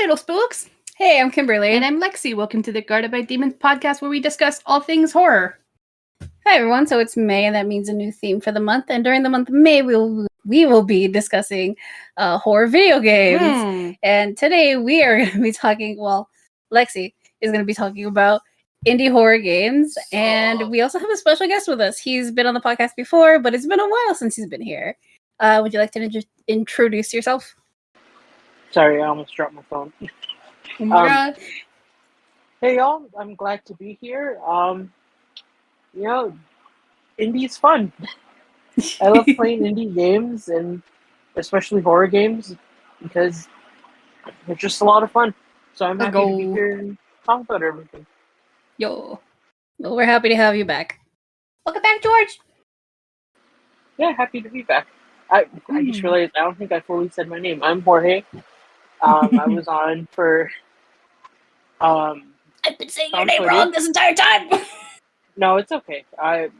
little spooks. Hey, I'm Kimberly. And I'm Lexi. Welcome to the Guarded by Demons podcast where we discuss all things horror. Hi, everyone. So it's May, and that means a new theme for the month. And during the month of May, we will be discussing horror video games. And today we are going to be talking, Lexi is going to be talking about indie horror games. And we also have a special guest with us. He's been on the podcast before, but it's been a while since he's been here. Would you like to introduce yourself? Sorry, I almost dropped my phone. Oh my god. Hey y'all, I'm glad to be here. Indie's fun. I love playing indie games, and especially horror games, because it's just a lot of fun. So I'm happy to be here and talk about everything. Well, we're happy to have you back. Welcome back, George. Yeah, happy to be back. I just realized I don't think I fully said my name. I'm Jorge. I was on for I've been saying your name wrong this entire time. No, it's okay. I'm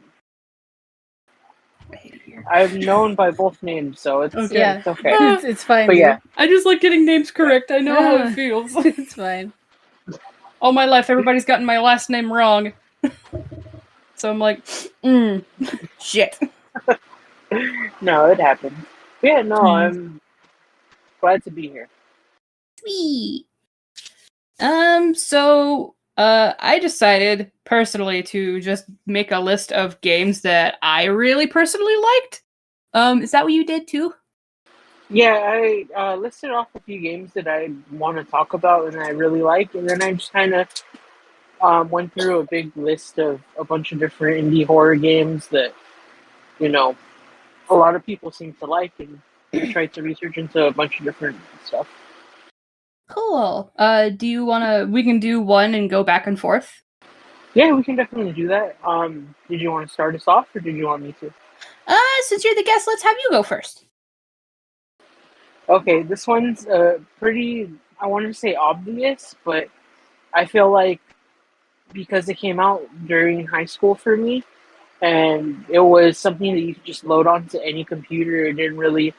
known by both names, so it's okay. It's fine. But yeah, I just like getting names correct. I know how it feels. It's fine. All my life, everybody's gotten my last name wrong. So I'm like, shit. No, it happened. Yeah, no, I'm glad to be here. Sweet. So I decided personally to just make a list of games that I really personally liked. Is that what you did too? Yeah, I listed off a few games that I want to talk about and I really like, and then I just kind of went through a big list of a bunch of different indie horror games that, a lot of people seem to like, and I tried to research into a bunch of different stuff. Cool. Do you we can do one and go back and forth? Yeah, we can definitely do that. Did you want to start us off, or did you want me to? Since you're the guest, let's have you go first. Okay, this one's pretty, I want to say obvious, but I feel like because it came out during high school for me, and it was something that you could just load onto any computer, it didn't really,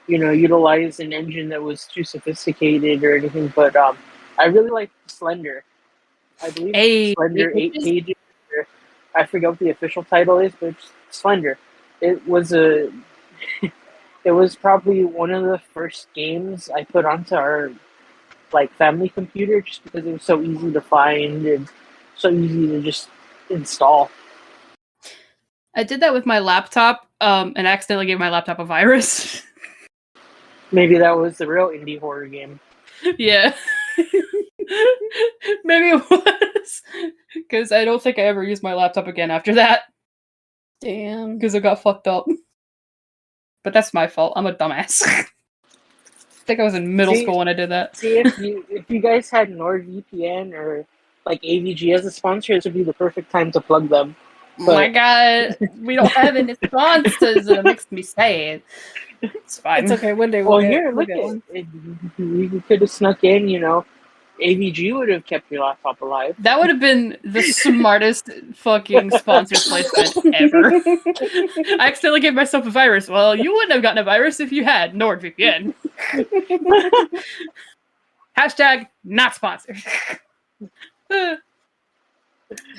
utilize an engine that was too sophisticated or anything, but I really liked Slender. I believe Slender 8 pages, or I forget what the official title is, but it's Slender. It was it was probably one of the first games I put onto our family computer, just because it was so easy to find and so easy to just install. I did that with my laptop, and accidentally gave my laptop a virus. Maybe that was the real indie horror game. Yeah. Maybe it was. Because I don't think I ever used my laptop again after that. Damn. Because it got fucked up. But that's my fault. I'm a dumbass. I think I was in middle school when I did that. See, if you guys had NordVPN or AVG as a sponsor, this would be the perfect time to plug them. But, oh my god, we don't have any sponsors, and it makes me sad. It's fine. It's okay. One day we'll get one. You could have snuck in, AVG would have kept your laptop alive. That would have been the smartest fucking sponsor placement ever. I accidentally gave myself a virus. Well, you wouldn't have gotten a virus if you had NordVPN. Hashtag not sponsored.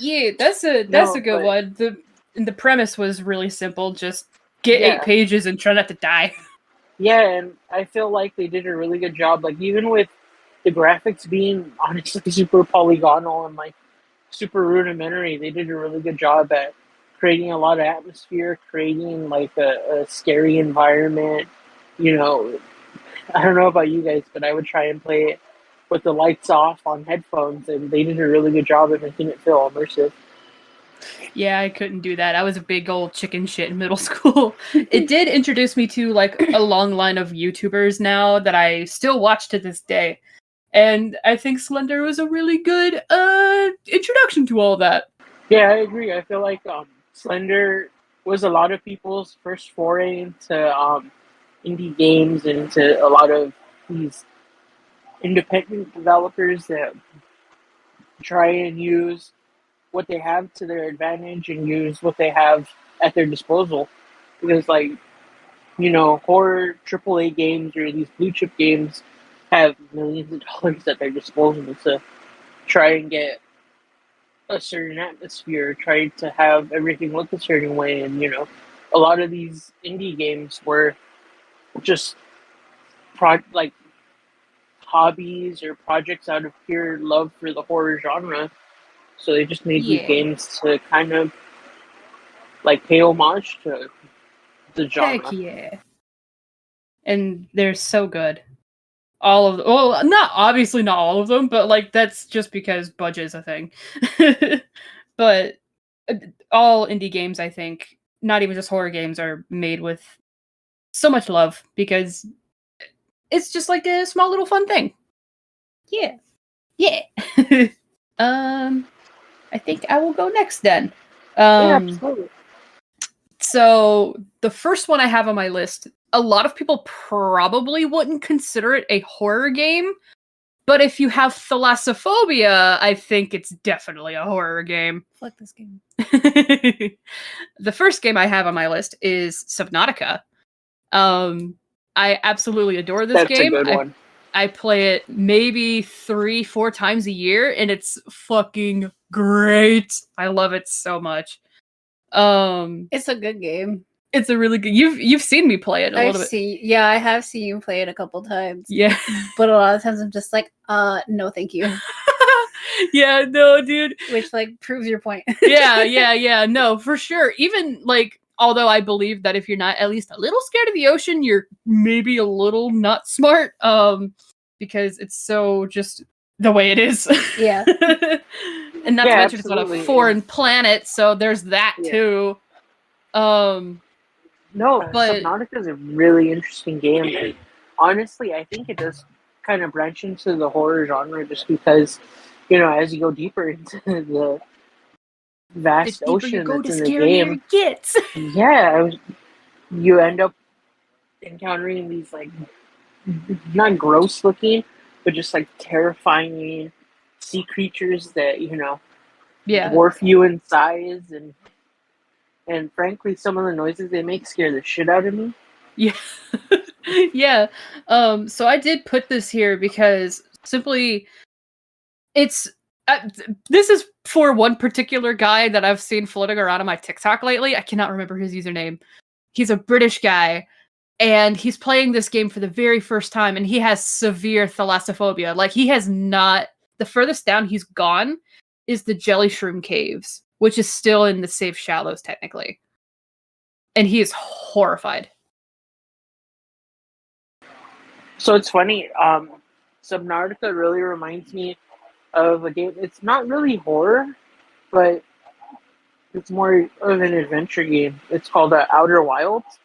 Yeah, that's a good one. The premise was really simple. Just get 8 pages and try not to die. Yeah, and I feel like they did a really good job. Even with the graphics being honestly super polygonal and super rudimentary, they did a really good job at creating a lot of atmosphere, creating a scary environment. I don't know about you guys, but I would try and play it with the lights off on headphones, and they did a really good job at making it feel immersive. Yeah, I couldn't do that. I was a big old chicken shit in middle school. It did introduce me to a long line of YouTubers now that I still watch to this day. And I think Slender was a really good introduction to all that. Yeah, I agree. I feel like Slender was a lot of people's first foray into indie games and into a lot of these independent developers that try and use what they have to their advantage and use what they have at their disposal. Because horror AAA games or these blue chip games have millions of dollars at their disposal to try and get a certain atmosphere, try to have everything look a certain way, and a lot of these indie games were just like hobbies or projects out of pure love for the horror genre. So they just made these games to kind of like pay homage to the genre. Heck yeah. And they're so good. All of them. Well, not all of them, but like that's just because budget is a thing. But all indie games, I think, not even just horror games, are made with so much love because it's just like a small little fun thing. Yeah. Yeah. I think I will go next then. Yeah, absolutely. So the first one I have on my list, a lot of people probably wouldn't consider it a horror game, but if you have thalassophobia, I think it's definitely a horror game. Fuck this game. The first game I have on my list is Subnautica. I absolutely adore this game. That's a good one. I play it maybe 3-4 times a year, and it's fucking great. I love it so much. It's a good game. It's a really good. You've seen me play it a little bit. Yeah, I have seen you play it a couple times. Yeah, but a lot of times I'm just like, no, thank you. Yeah, no, dude. Which like proves your point. yeah. No, for sure. Even like, although I believe that if you're not at least a little scared of the ocean, you're maybe a little not smart. Because it's so just the way it is. Yeah. And not to mention it's on a foreign planet, so there's that too. No, Subnautica is a really interesting game. And honestly, I think it does kind of branch into the horror genre just because, as you go deeper into the vast ocean that's in the game, it gets. You end up encountering these like not gross looking, but just like terrifying sea creatures that dwarf you in size, and frankly, some of the noises they make scare the shit out of me. Yeah. Yeah. So I did put this here because simply it's this is for one particular guy that I've seen floating around on my TikTok lately. I cannot remember his username. He's a British guy, and he's playing this game for the very first time, and he has severe thalassophobia. Like, he has not... The furthest down he's gone is the Jelly Shroom Caves, which is still in the safe shallows, technically. And he is horrified. So it's funny, Subnautica really reminds me of a game. It's not really horror, but it's more of an adventure game. It's called Outer Wilds.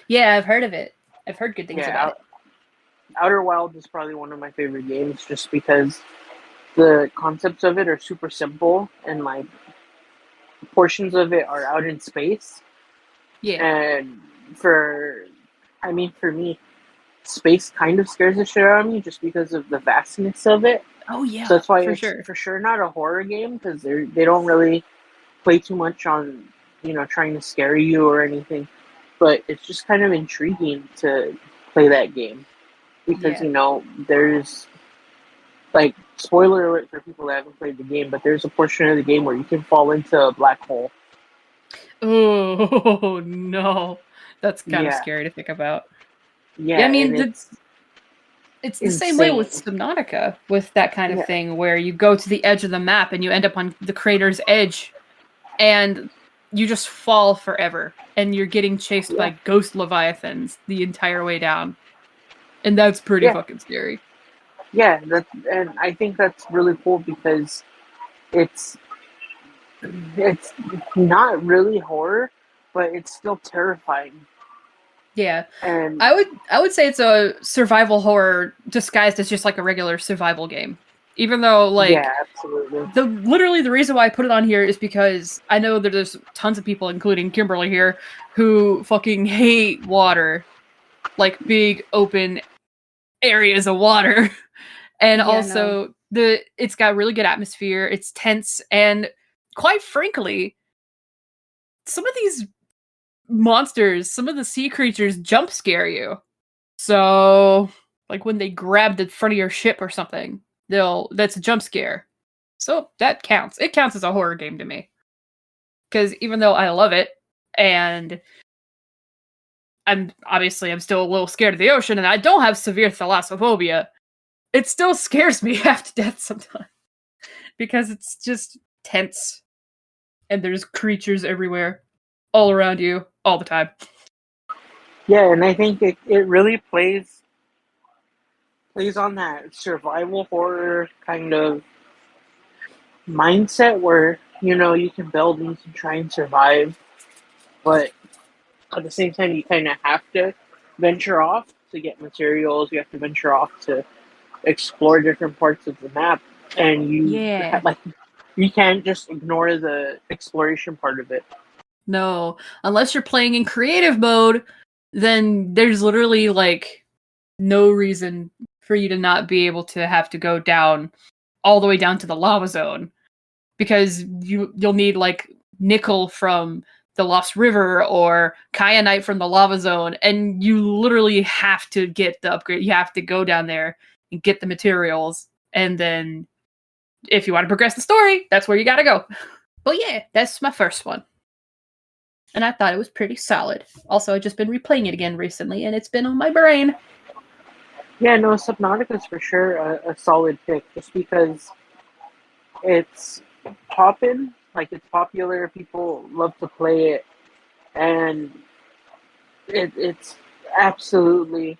Yeah, I've heard of it. I've heard good things about it. Outer Wilds is probably one of my favorite games just because the concepts of it are super simple and like portions of it are out in space. Yeah. And for me, space kind of scares the shit out of me just because of the vastness of it. Oh yeah. So that's why it's for sure not a horror game because they don't really play too much on, trying to scare you or anything. But it's just kind of intriguing to play that game because, there's, like, spoiler alert for people that haven't played the game, but there's a portion of the game where you can fall into a black hole. Oh, no. That's kind of scary to think about. Yeah, I mean, it's the same way with Subnautica, with that kind of thing, where you go to the edge of the map and you end up on the crater's edge, and you just fall forever, and you're getting chased by ghost leviathans the entire way down. And that's pretty fucking scary. Yeah, and I think that's really cool because it's not really horror, but it's still terrifying. Yeah. And I would say it's a survival horror disguised as just like a regular survival game. Even though, like, absolutely. Literally the reason why I put it on here is because I know that there's tons of people, including Kimberly here, who fucking hate water. Like, big, open areas of water. And it's got really good atmosphere, it's tense, and quite frankly, some of these monsters, some of the sea creatures jump scare you. So, Like when they grab the front of your ship or something, that's a jump scare. So that counts. It counts as a horror game to me. Because even though I love it, and I'm still a little scared of the ocean, and I don't have severe thalassophobia, it still scares me half to death sometimes. Because it's just tense. And there's creatures everywhere. All around you. All the time. Yeah, and I think it really plays on that survival horror kind of mindset where, you can build and you can try and survive, but at the same time you kind of have to venture off to get materials. You have to venture off to explore different parts of the map, and you can't just ignore the exploration part of it. No, unless you're playing in creative mode, then there's literally like no reason for you to not be able to have to go down all the way down to the lava zone, because you'll need like nickel from the Lost River or kyanite from the lava zone, and you literally have to get the upgrade. You have to go down there and get the materials, and then if you want to progress the story, that's where you gotta go. But yeah, that's my first one. And I thought it was pretty solid. Also, I've just been replaying it again recently, and it's been on my brain. Yeah, no, Subnautica is for sure a solid pick, just because it's poppin', like it's popular, people love to play it, and it's absolutely,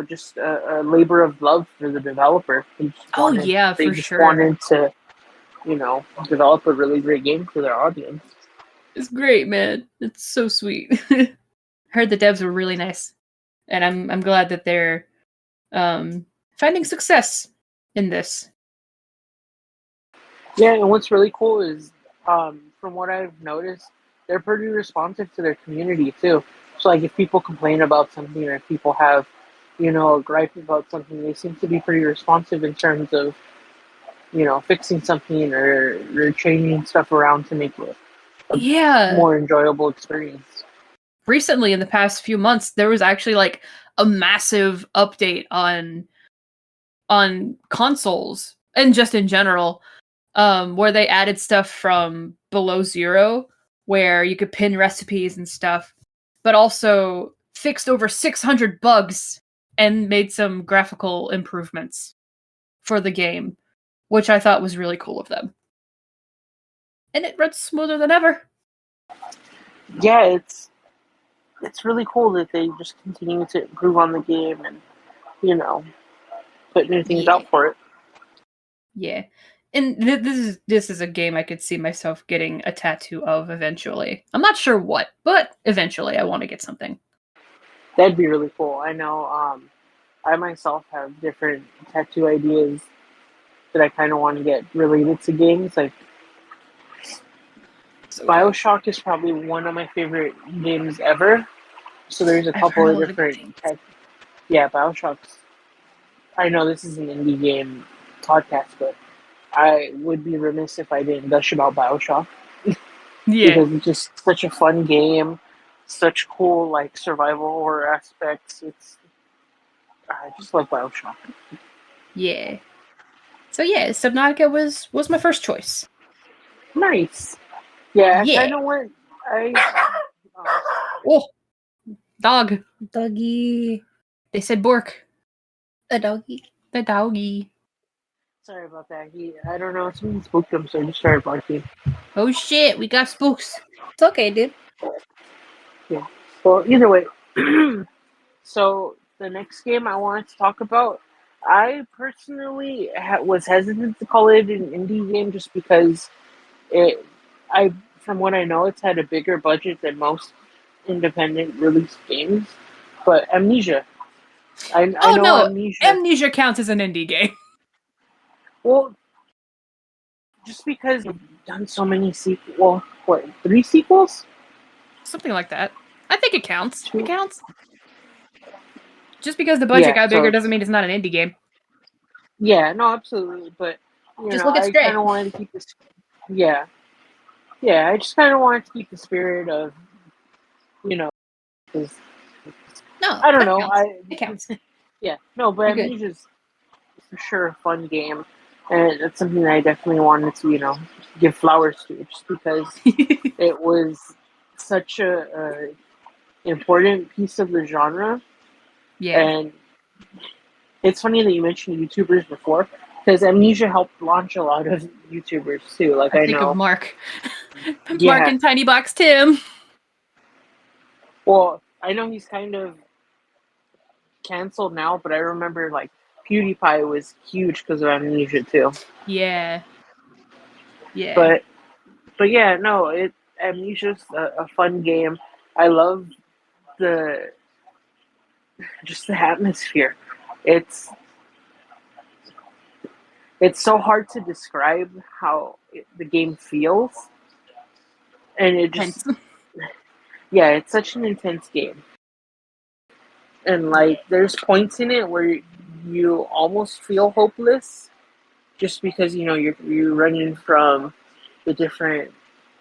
just a labor of love for the developer. They For just sure. wanted to, develop a really great game for their audience. It's great, man. It's so sweet. Heard the devs were really nice, and I'm glad that they're finding success in this. Yeah, and what's really cool is, from what I've noticed, they're pretty responsive to their community too. So, like, if people complain about something, or if people have, a gripe about something, they seem to be pretty responsive in terms of, fixing something or changing stuff around to make it a more enjoyable experience. Recently, in the past few months, there was actually like a massive update on consoles and just in general, where they added stuff from below zero, where you could pin recipes and stuff, but also fixed over 600 bugs and made some graphical improvements for the game, which I thought was really cool of them. And it runs smoother than ever. Yeah, it's really cool that they just continue to improve on the game and, put new things out for it. Yeah. And this is a game I could see myself getting a tattoo of eventually. I'm not sure what, but eventually I want to get something. That'd be really cool. I know I myself have different tattoo ideas that I kind of want to get related to games. Like, BioShock is probably one of my favorite games ever. So there's a couple of different BioShock's. I know this is an indie game podcast, but I would be remiss if I didn't gush about BioShock. Because it's just such a fun game, such cool like survival horror aspects. I just love BioShock. Yeah. So yeah, Subnautica was my first choice. Nice. Yeah, I kind of went. Oh, dog. Doggy. They said Bork. A doggy. The doggy. Sorry about that. I don't know. Something spooked him, so he just started barking. Oh shit, we got spooks. It's okay, dude. Yeah. Well, either way. So the next game I wanted to talk about, I personally was hesitant to call it an indie game just because from what I know, it's had a bigger budget than most independent release games. But Amnesia. I know Amnesia. Amnesia counts as an indie game. Well, just because you've done so many sequels. Well, what, 3 sequels? Something like that. I think it counts. It counts. Just because the budget got bigger doesn't mean it's not an indie game. Yeah, no, absolutely. But, just look at Stray. I kind of wanted to keep this. Yeah. Yeah, I just kind of wanted to keep the spirit of, because. No, I don't know. It counts. Yeah, no, but You're good. Amnesia's for sure a fun game, and it's something that I definitely wanted to, give flowers to, just because it was such a important piece of the genre. Yeah. And it's funny that you mentioned YouTubers before, because Amnesia helped launch a lot of YouTubers too. Like I I think of know, Mark. Mark yeah. and Tiny Box Tim. Well, I know he's kind of canceled now, but I remember like PewDiePie was huge because of Amnesia too. Yeah. Yeah. But yeah, no, Amnesia's a fun game. I love the just the atmosphere. It's it's so hard to describe how the game feels, and it just Hence. yeah, it's such an intense game. And like, there's points in it where you almost feel hopeless, just because you're running from the different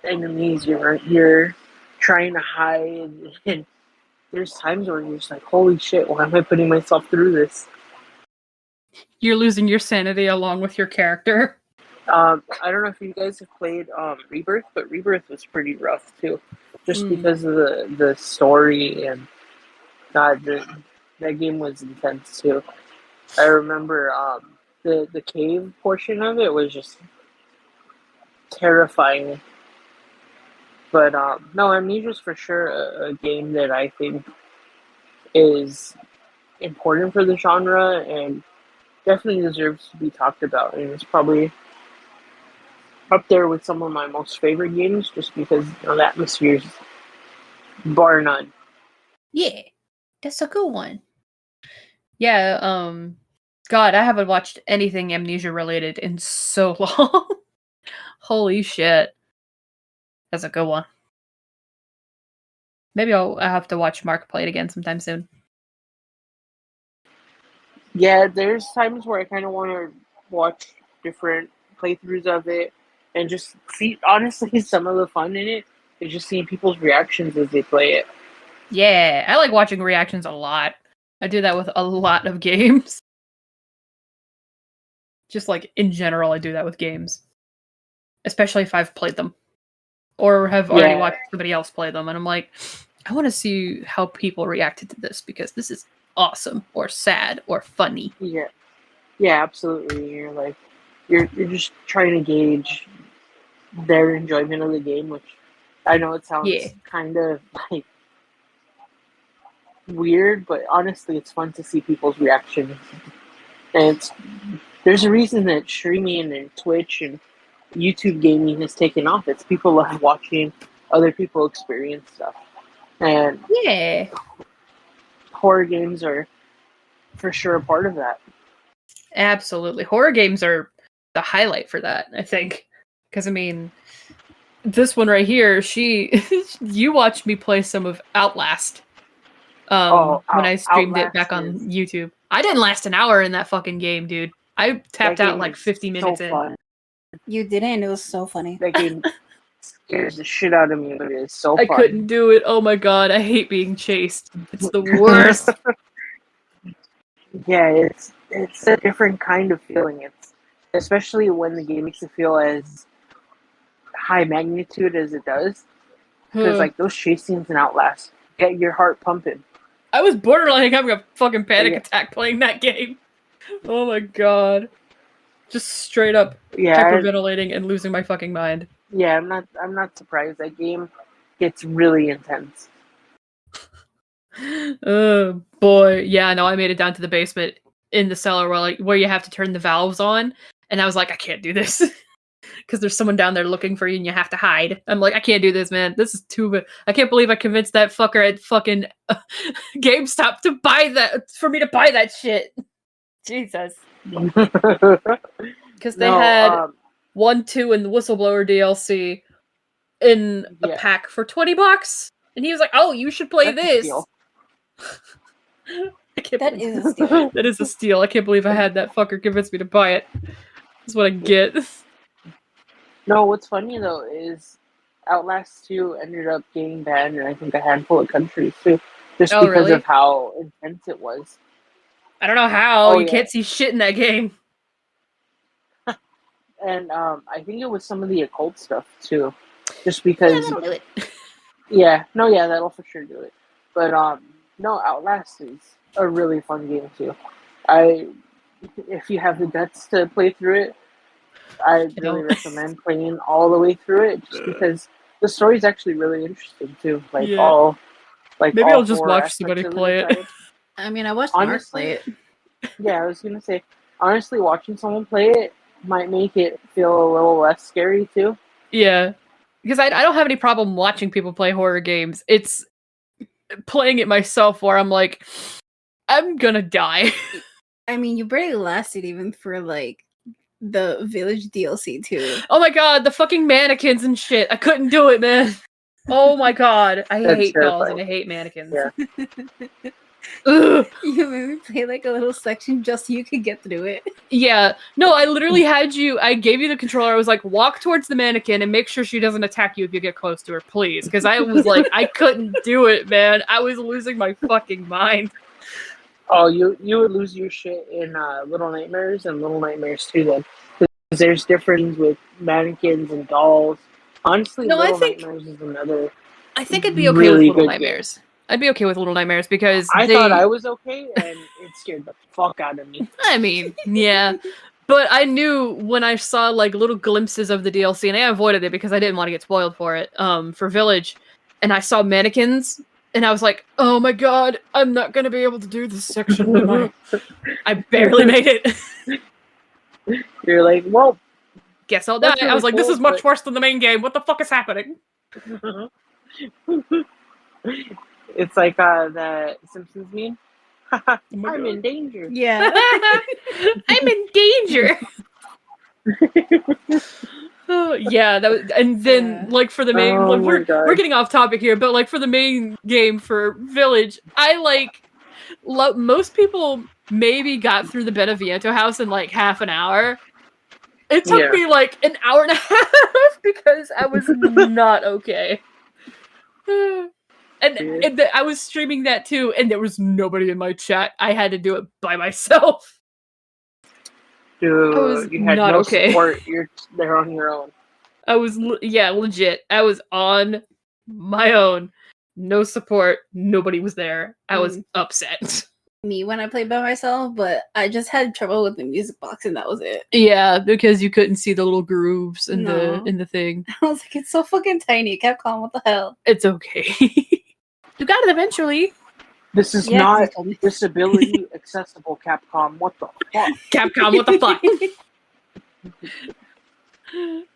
enemies. You're trying to hide, and there's times where you're just like, holy shit, why am I putting myself through this? You're losing your sanity along with your character. I don't know if you guys have played Rebirth, but Rebirth was pretty rough too, just because of the story, and God, that game was intense too. I remember the cave portion of it was just terrifying. But no, Amnesia's for sure a game that I think is important for the genre and definitely deserves to be talked about. And it's probably up there with some of my most favorite games, just because the atmosphere's bar none. Yeah. That's a good one. Yeah, God, I haven't watched anything Amnesia related in so long. Holy shit. That's a good one. Maybe I'll have to watch Mark play it again sometime soon. Yeah, there's times where I kind of want to watch different playthroughs of it and just see, honestly, some of the fun in it is just seeing people's reactions as they play it. Yeah, I like watching reactions a lot. I do that with a lot of games. Just like in general, I do that with games. Especially if I've played them. Or have already Yeah, watched somebody else play them. And I'm like, I want to see how people reacted to this because this is awesome or sad or funny. yeah, yeah, absolutely. You're like, you're just trying to gauge their enjoyment of the game, which I know it Yeah. sounds kind of like weird, but honestly, it's fun to see people's reactions. And there's a reason that streaming and Twitch and YouTube gaming has taken off. It's people love watching other people experience stuff. And Yeah. horror games are for sure a part of that. Absolutely. Horror games are the highlight for that, I think. Because, I mean, this one right here, you watched me play some of Outlast when I streamed it back Outlast on is YouTube. I didn't last an hour in that fucking game, dude. I that tapped out game like is 50 so minutes in. fun. You didn't. It was so funny. That game scares the shit out of me, but it is so I fun. couldn't do it. Oh my god, I hate being chased. It's the worst. Yeah, it's a different kind of feeling. It's especially when the game makes it feel as high magnitude as it does, because like those chase scenes in Outlast get your heart pumping. I was borderline having a fucking panic Yeah. attack playing that game. Oh my god. Just straight up Yeah, hyperventilating and losing my fucking mind. yeah. I'm not surprised. That game gets really intense. Oh boy. Yeah, no, I made it down to the basement in the cellar where you have to turn the valves on. And I was like, I can't do this. Because there's someone down there looking for you and you have to hide. I'm like, I can't do this, man. This is too. I can't believe I convinced that fucker at fucking GameStop to buy that for me to buy that shit. Jesus. Because they had 1, 2, and the Whistleblower DLC in a pack for $20, and he was like, "Oh, you should play this." That is a steal. That is a steal. I can't believe I had that fucker convince me to buy it. That's what I get. No, what's funny though is Outlast 2 ended up getting banned in I think a handful of countries too, just because really? of how intense it was. I don't know how. Oh, You yeah. can't see shit in that game. And I think it was some of the occult stuff too, just Yeah, because. that'll do it. Yeah, no, yeah, that'll for sure do it. But no, Outlast is a really fun game too. If you have the guts to play through it, I really recommend playing all the way through it, just because the story's actually really interesting too. Like Yeah. all, Maybe all I'll just four watch aspects somebody of play are it. tied. I mean, I watched Mark Honestly, play it. Yeah, I was gonna say, honestly, watching someone play it might make it feel a little less scary too. Yeah. Because I don't have any problem watching people play horror games. It's playing it myself where I'm like, I'm gonna die. I mean, you barely lasted even for like the Village DLC too. Oh my god, the fucking mannequins and shit. I couldn't do it, man. Oh my god. I That's hate dolls and terrifying. I hate mannequins. Yeah. Ugh. You made me play like a little section just so you could get through it. Yeah. No, I literally I gave you the controller. I was like, walk towards the mannequin and make sure she doesn't attack you if you get close to her, please. Because I was like, I couldn't do it, man. I was losing my fucking mind. Oh, you would lose your shit in Little Nightmares and Little Nightmares 2 then, because there's difference with mannequins and dolls. Honestly, No, Little Nightmares is another I think I'd be okay really with Little good game. Nightmares. I'd be okay with Little Nightmares because I thought I was okay, and it scared the fuck out of me. I mean, yeah. But I knew when I saw like little glimpses of the DLC, and I avoided it because I didn't want to get spoiled for it, for Village, and I saw mannequins, and I was like, oh my god, I'm not gonna be able to do this section, am I? I barely made it. You're like, well, Guess I'll die. That's I was really like, this cool, is much but- worse than the main game. What the fuck is happening? it's like that Simpsons meme. Oh my I'm God. in danger. Yeah. I'm in danger. Oh, yeah, that was, and then Yeah. like for the main, Oh like, my we're God. getting off topic here, but like for the main game for Village, I like most people maybe got through the Beneviento house in like half an hour. It took Yeah. me like an hour and a half because I was not okay. And I was streaming that too, and there was nobody in my chat. I had to do it by myself. Dude, I was you had not no okay. support. You're there on your own. I was, legit. I was on my own. No support. Nobody was there. I was upset. Me when I played by myself, but I just had trouble with the music box and that was it. Yeah, because you couldn't see the little grooves in No. the thing. I was like, it's so fucking tiny. Capcom, what the hell? It's okay. You got it eventually. This is Yeah, 'cause you not told me. disability accessible, Capcom. What the fuck? Capcom, what the fuck?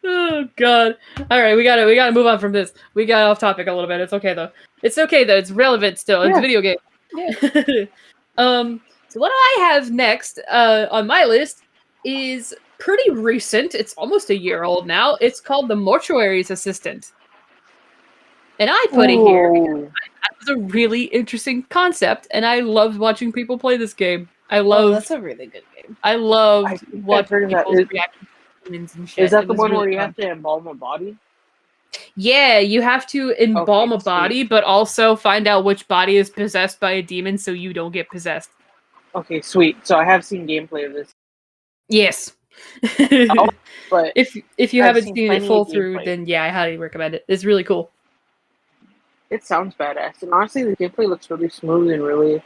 Oh god. Alright, we gotta move on from this. We got off topic a little bit. It's okay though. It's okay though. It's relevant still. It's a video game. Yeah. So what I have next on my list is pretty recent. It's almost a year old now. It's called The Mortuary's Assistant. And I put it here because it was a really interesting concept, and I loved watching people play this game. Oh, that's a really good game. I loved I think I've watching heard of that. people's reactions to demons and shit. Is that It the was one really where you fun. have to embalm a body? Yeah, you have to embalm Okay, a body, but also find out which body is possessed by a demon so you don't get possessed. Okay, sweet. So I have seen gameplay of this, Yes. but If you I've haven't seen seen it plenty full of through, gameplay. then yeah, I highly recommend it. It's really cool. it sounds badass. And honestly, the gameplay looks really smooth and really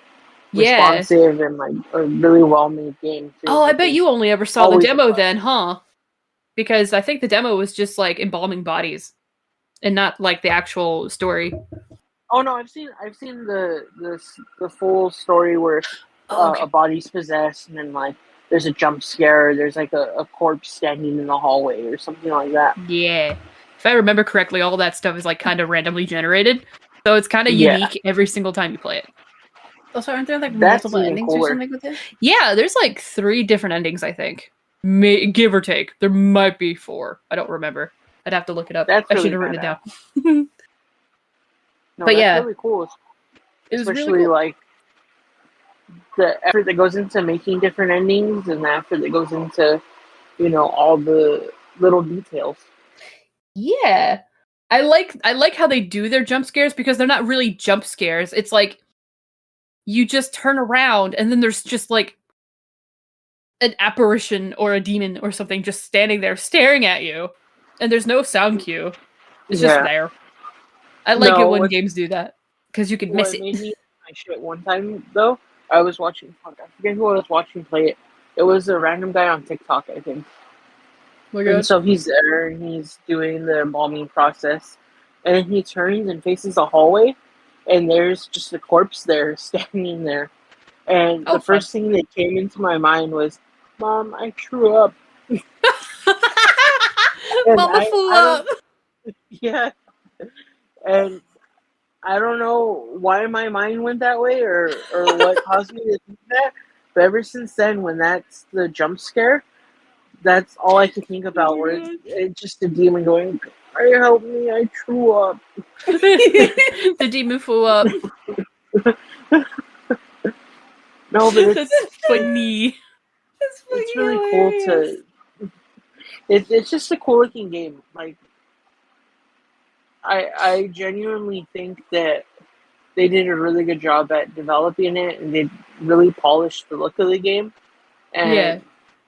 Yeah. responsive and like a really well-made game. Too, Oh, I which bet is you only ever saw the always a demo plus. then, huh? Because I think the demo was just like embalming bodies and not like the actual story. Oh no, I've seen the full story where a body's possessed and then like there's a jump scare. There's like a corpse standing in the hallway or something like that. Yeah. If I remember correctly, all that stuff is like kind of randomly generated. So it's kind of Yeah. unique every single time you play it. Also, aren't there like That's multiple even endings cooler. or something with it? Yeah, there's like 3 different endings, I think. Give or take. There might be 4. I don't remember. I'd have to look it up. That's I should really have written it down. No, But that's yeah. really cool. It was Especially really cool. like the effort that goes into making different endings and the effort that goes into, all the little details. Yeah. I like how they do their jump scares because they're not really jump scares. It's like you just turn around and then there's just like an apparition or a demon or something just standing there staring at you, and there's no sound cue. It's just there. I like it when games do that because you can miss it. What made me my shit one time though, I was watching. I forget who I was watching play it. It was a random guy on TikTok, I think. And so he's there and he's doing the embalming process, and then he turns and faces a hallway, and there's just a corpse there standing there. And the first thing that came into my mind was, "Mom, I threw up." Mama flew up. Yeah, and I don't know why my mind went that way or what caused me to think that. But ever since then, when that's the jump scare, that's all I could think about. Where it's just a demon going, "Help me! I threw up." The demon flew up. No, but it's funny. It's really cool to. It's just a cool looking game. Like, I genuinely think that they did a really good job at developing it, and they really polished the look of the game. And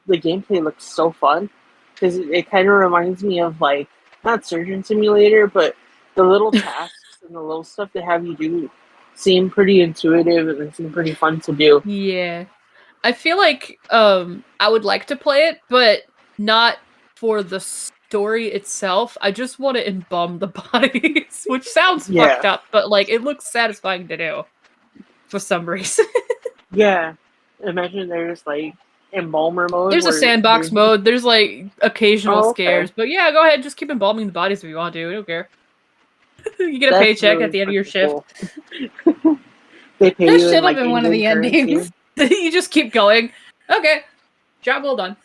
the gameplay looks so fun because it kind of reminds me of like not Surgeon Simulator, but the little tasks and the little stuff they have you do seem pretty intuitive and they seem pretty fun to do. Yeah. I feel like I would like to play it, but not for the story itself. I just want to embalm the bodies, which sounds fucked up, but like it looks satisfying to do for some reason. Yeah. Imagine there's like embalmer mode. There's a sandbox mode. There's like occasional scares, but yeah, go ahead, just keep embalming the bodies if you want to. I don't care. You get a paycheck at the end of your shift. Cool. They pay you should in, like, have been one of the endings. You just keep going. Okay, job well done.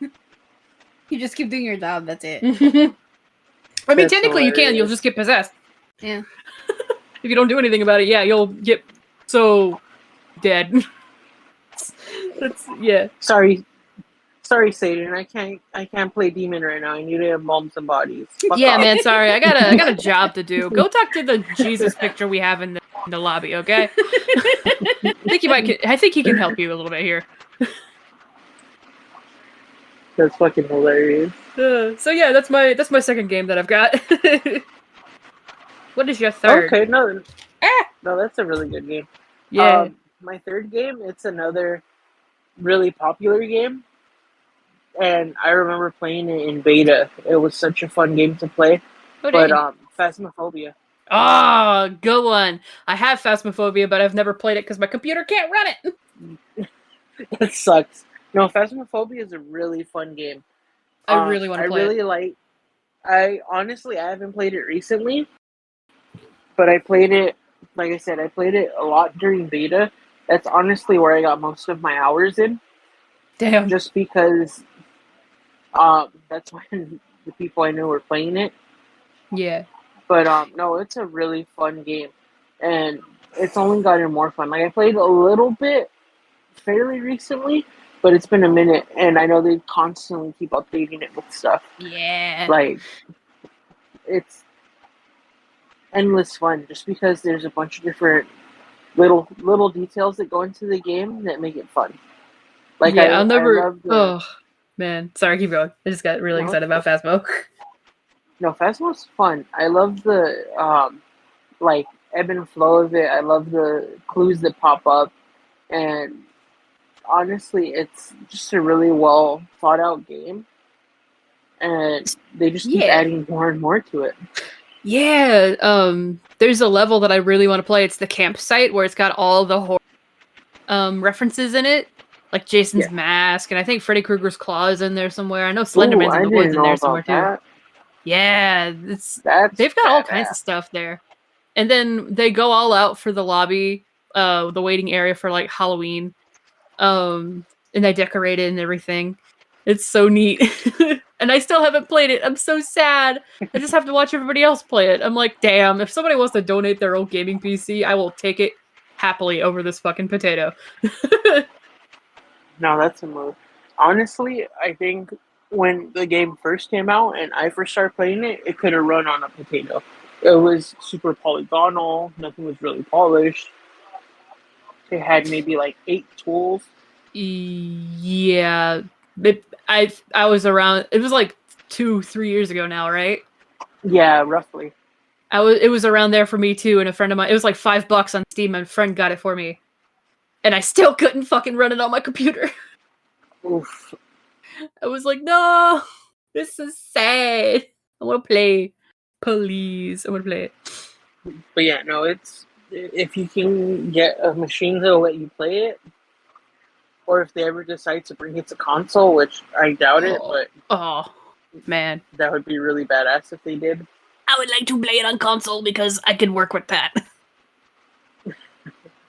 You just keep doing your job. That's it. I mean, technically you can. You'll just get possessed. Yeah. If you don't do anything about it, yeah, you'll get so dead. Yeah. Sorry, Satan. I can't play demon right now. I need to embalm some bodies. Fuck off. Man. Sorry, I got a job to do. Go talk to the Jesus picture we have in the lobby. Okay. I think he can help you a little bit here. That's fucking hilarious. So yeah, that's my second game that I've got. What is your third? Okay, no, that's a really good game. Yeah. My third game, it's another really popular game, and I remember playing it in beta. It was such a fun game to play. Phasmophobia. Ah, good one. I have Phasmophobia, but I've never played it because my computer can't run it. That sucks. No, Phasmophobia is a really fun game. I really want to play it. I haven't played it recently, but I played it, like I said, I played it a lot during beta. That's honestly where I got most of my hours in. Damn. Just because that's when the people I knew were playing it. Yeah. But no, it's a really fun game. And it's only gotten more fun. Like, I played a little bit fairly recently, but it's been a minute, and I know they constantly keep updating it with stuff. Yeah. Like, it's endless fun just because there's a bunch of different little details that go into the game that make it fun. Like, yeah, I'll never. Oh man, sorry, keep going. I just got really excited about Phasmo. No, Phasmo's fun. I love the like ebb and flow of it. I love the clues that pop up, and honestly, it's just a really well thought out game, and they just keep adding more and more to it. Yeah, there's a level that I really want to play. It's the campsite where it's got all the horror references in it, like Jason's mask, and I think Freddy Krueger's claw is in there somewhere. I know Slenderman's in the woods in there somewhere too. Yeah, they've got all kinds of stuff there. And then they go all out for the lobby, the waiting area for like Halloween. And they decorate it and everything. It's so neat. And I still haven't played it. I'm so sad. I just have to watch everybody else play it. I'm like, damn, if somebody wants to donate their own gaming PC, I will take it happily over this fucking potato. No, that's a move. Honestly, I think when the game first came out and I first started playing it, it could have run on a potato. It was super polygonal. Nothing was really polished. It had maybe like 8 tools. Yeah, I was around. It was like 2-3 years ago now, right? Yeah, roughly. It was around there for me too, and a friend of mine. It was like $5 on Steam, and a friend got it for me, and I still couldn't fucking run it on my computer. Oof. I was like, no, this is sad. I want to play. Please, I want to play it. But yeah, no, it's if you can get a machine that'll let you play it, or if they ever decide to bring it to console, which I doubt it, but oh man, that would be really badass if they did. I would like to play it on console because I could work with that.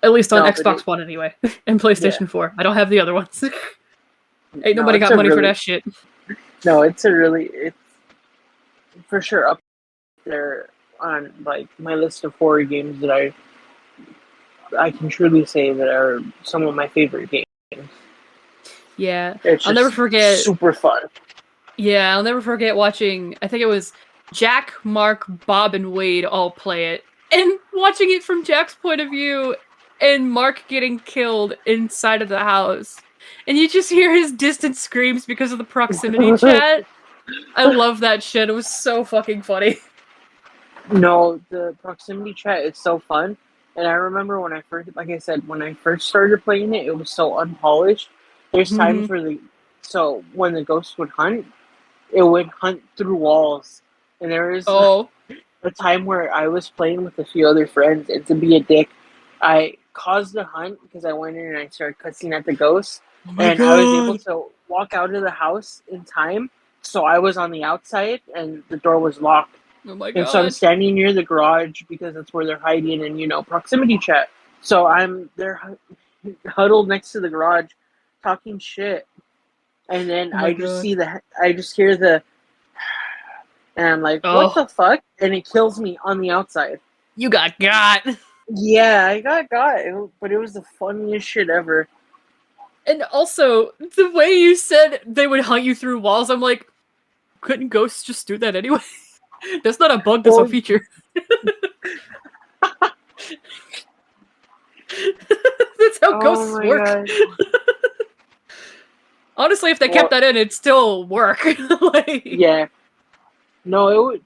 At least on Xbox One anyway, and PlayStation 4. I don't have the other ones. Ain't nobody got money for that shit. No, it's for sure up there on like my list of horror games that I can truly say that are some of my favorite games. Yeah, I'll never forget. Super fun. Yeah, I'll never forget watching. I think it was Jack, Mark, Bob, and Wade all play it, and watching it from Jack's point of view, and Mark getting killed inside of the house, and you just hear his distant screams because of the proximity chat. I love that shit. It was so fucking funny. No, the proximity chat is so fun. And I remember when I first, like I said, when I first started playing it, it was so unpolished. There's times where when the ghost would hunt, it would hunt through walls. And there was a time where I was playing with a few other friends, and to be a dick, I caused the hunt because I went in and I started cussing at the ghost. I was able to walk out of the house in time. So I was on the outside and the door was locked. Oh my god. And so I'm standing near the garage because that's where they're hiding and, proximity chat. So I'm there huddled next to the garage talking shit. And then I just hear the, and I'm like, what the fuck? And it kills me on the outside. You got. Yeah, I got, but it was the funniest shit ever. And also, the way you said they would hunt you through walls, I'm like, couldn't ghosts just do that anyway? That's not a bug, that's a feature. That's how ghosts work. Honestly, if they kept that in, it'd still work. Yeah. No, it would.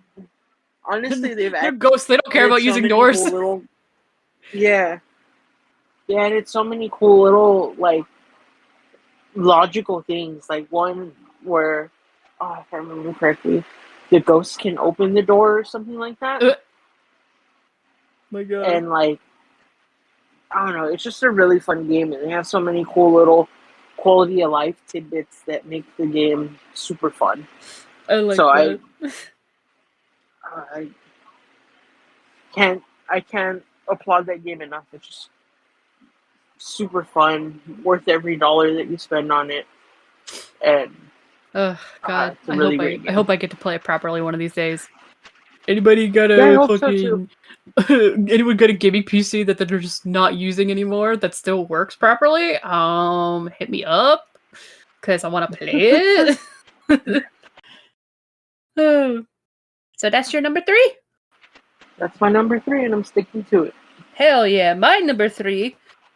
Honestly, they're ghosts. They don't care about using doors. Yeah. Yeah, and it's so many cool little, like, logical things. Like one where, if I remember correctly, the ghost can open the door or something like that. My god. And, like, I don't know, it's just a really fun game, and they have so many cool little quality of life tidbits that make the game super fun. I like that. I can't applaud that game enough. It's just super fun, worth every dollar that you spend on it. And God, I hope I get to play it properly one of these days. Anybody got a fucking anyone got a gaming PC that they're just not using anymore that still works properly? Hit me up because I want to play it. So that's your number 3? That's my number 3, and I'm sticking to it. Hell yeah, my number 3.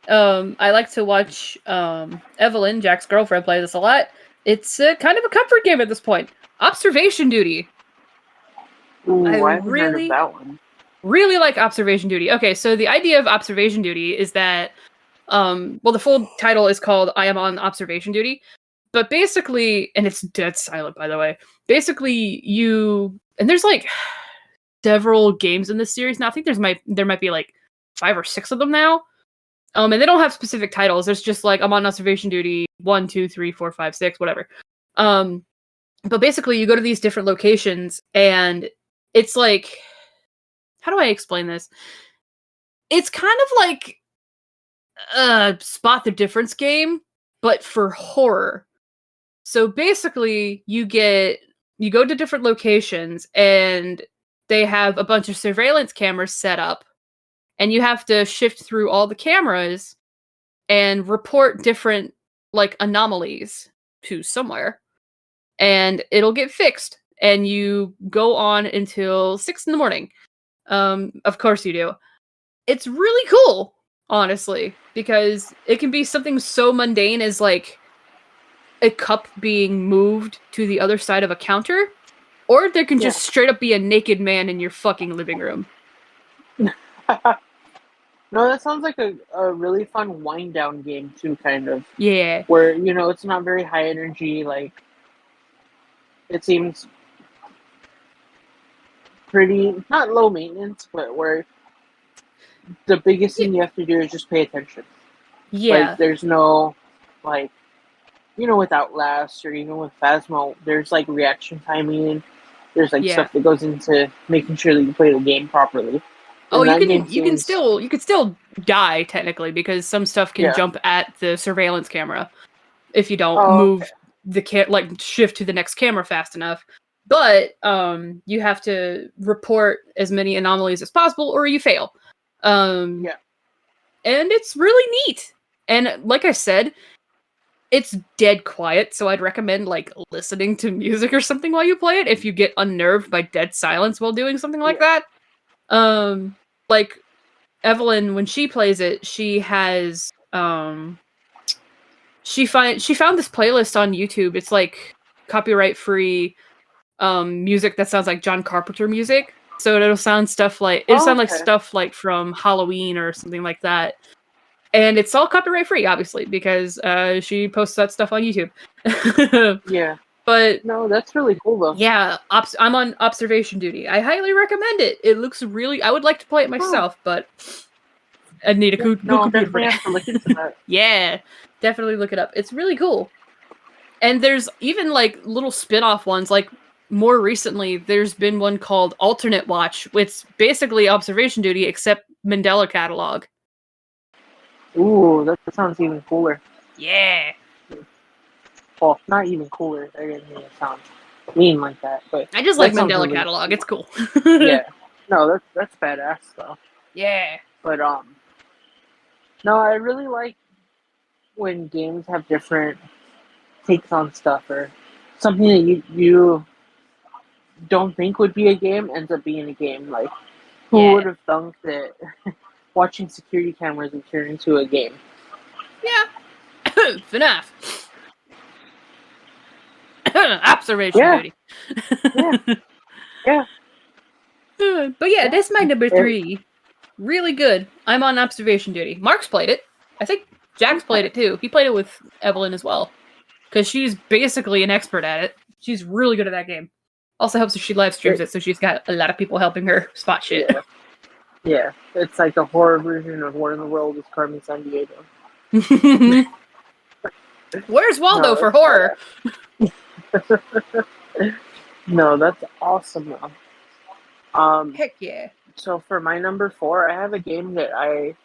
I like to watch Evelyn, Jack's girlfriend, play this a lot. It's kind of a comfort game at this point. Observation Duty. Ooh, I haven't heard of that one. Really like Observation Duty. Okay, so the idea of Observation Duty is that, the full title is called I Am on Observation Duty, but basically, and it's dead silent, by the way, basically and there's like several games in this series now. I think there might be like 5 or 6 of them now. And they don't have specific titles. There's just like, I'm on observation duty, 1, 2, 3, 4, 5, 6, whatever. But basically you go to these different locations and it's like, how do I explain this? It's kind of like a spot the difference game, but for horror. So basically you go to different locations and they have a bunch of surveillance cameras set up. And you have to shift through all the cameras and report different, like, anomalies to somewhere. And it'll get fixed. And you go on until 6 in the morning. Of course you do. It's really cool. honestly, because it can be something so mundane as like a cup being moved to the other side of a counter, or there can just straight up be a naked man in your fucking living room. No, that sounds like a really fun wind down game too, kind of. Yeah. Where, it's not very high energy, like it seems pretty not low maintenance, but where the biggest thing you have to do is just pay attention. Yeah. Like there's no like with Outlast or even with Phasmo, there's like reaction timing. There's like stuff that goes into making sure that you play the game properly. Oh, you can still die technically because some stuff can jump at the surveillance camera if you don't move the shift to the next camera fast enough. But you have to report as many anomalies as possible or you fail. And it's really neat. And like I said, it's dead quiet, so I'd recommend like listening to music or something while you play it if you get unnerved by dead silence while doing something like that. Like Evelyn, when she plays it, she has she found this playlist on YouTube. It's like copyright free music that sounds like John Carpenter music. So it'll sound like stuff like from Halloween or something like that. And it's all copyright free, obviously, because she posts that stuff on YouTube. Yeah. But no, that's really cool though. Yeah, I'm on observation duty. I highly recommend it. It looks really. I would like to play it myself, but I need a computer. Definitely have to look into that. Yeah, definitely look it up. It's really cool. And there's even like little spin-off ones. Like more recently, there's been one called Alternate Watch. It's basically observation duty except Mandela Catalog. Ooh, that sounds even cooler. Yeah. Well, not even cooler. I didn't mean it sound mean like that, but I just like Mandela Catalog. It's cool. Yeah. No, that's badass though. Yeah. But no, I really like when games have different takes on stuff or something that you don't think would be a game ends up being a game. Like who would have thunk that watching security cameras would turn into a game? Yeah. FNAF. Observation duty. Yeah. But yeah, that's my number 3. Really good. I'm on observation duty. Mark's played it. I think Jack's played it too. He played it with Evelyn as well. Because she's basically an expert at it. She's really good at that game. Also helps if she live streams it, so she's got a lot of people helping her spot shit. Yeah. It's like a horror version of War in the World with Carmen Sandiego. Where's Waldo for horror? No, that's awesome though. Heck yeah. So for my number 4, I have a game that I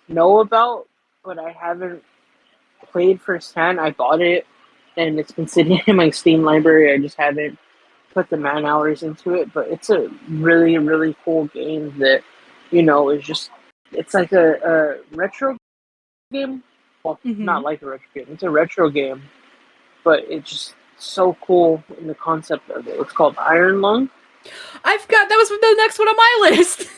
know about, but I haven't played firsthand. I bought it, and it's been sitting in my Steam library. I just haven't put the man hours into it, but it's a really, really cool game that, is just, it's like a retro game. Well, not like a retro game. It's a retro game, but it's just so cool in the concept of it. It's called Iron Lung. That was the next one on my list.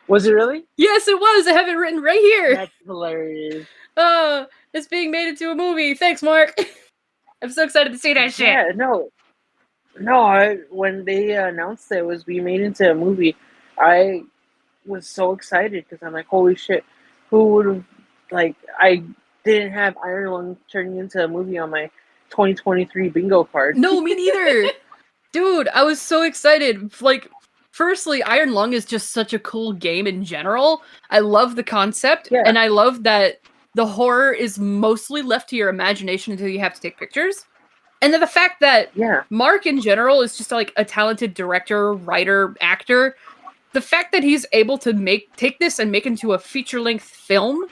Was it really? Yes, it was. I have it written right here. That's hilarious. It's being made into a movie. Thanks, Mark. I'm so excited to see that shit. Yeah, no, when they announced that it was being made into a movie, I was so excited because I'm like, holy shit, who would have, I didn't have Iron Lung turning into a movie on my 2023 bingo card. No, me neither. Dude, I was so excited. Firstly, Iron Lung is just such a cool game in general. I love the concept, and I love that the horror is mostly left to your imagination until you have to take pictures. And then the fact that Mark in general is just like a talented director, writer, actor. The fact that he's able to take this and make it into a feature-length film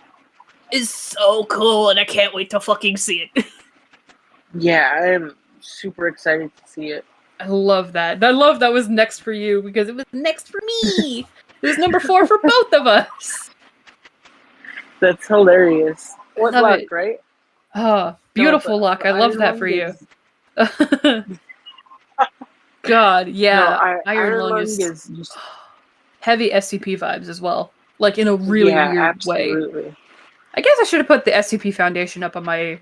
is so cool, and I can't wait to fucking see it. Yeah, I am super excited to see it. I love that. I love that was next for you because it was next for me. It was number 4 for both of us. That's hilarious. What luck, right? Oh, beautiful luck. I love that for you. God, yeah. No, Iron Lung is just heavy SCP vibes as well. like in a really weird way. Absolutely. I guess I should have put the SCP Foundation up on my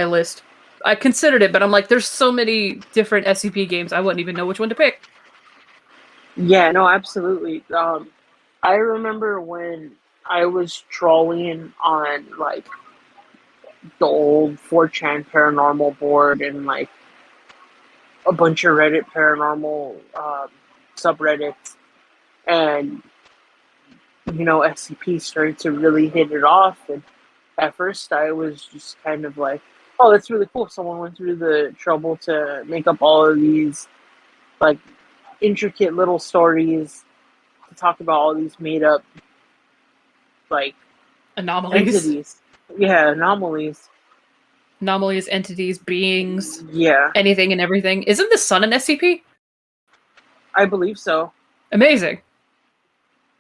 list. I considered it, but I'm like, there's so many different SCP games, I wouldn't even know which one to pick. Yeah, no, absolutely. I remember when I was trolling on like the old 4chan paranormal board and like a bunch of Reddit paranormal subreddits, and SCP started to really hit it off. And at first, I was just kind of like, "Oh, that's really cool." Someone went through the trouble to make up all of these like intricate little stories to talk about all these made up like Anomalies. entities. Yeah, anomalies. Anomalies, entities, beings, Yeah, anything and everything. Isn't the sun an SCP? I believe so. Amazing.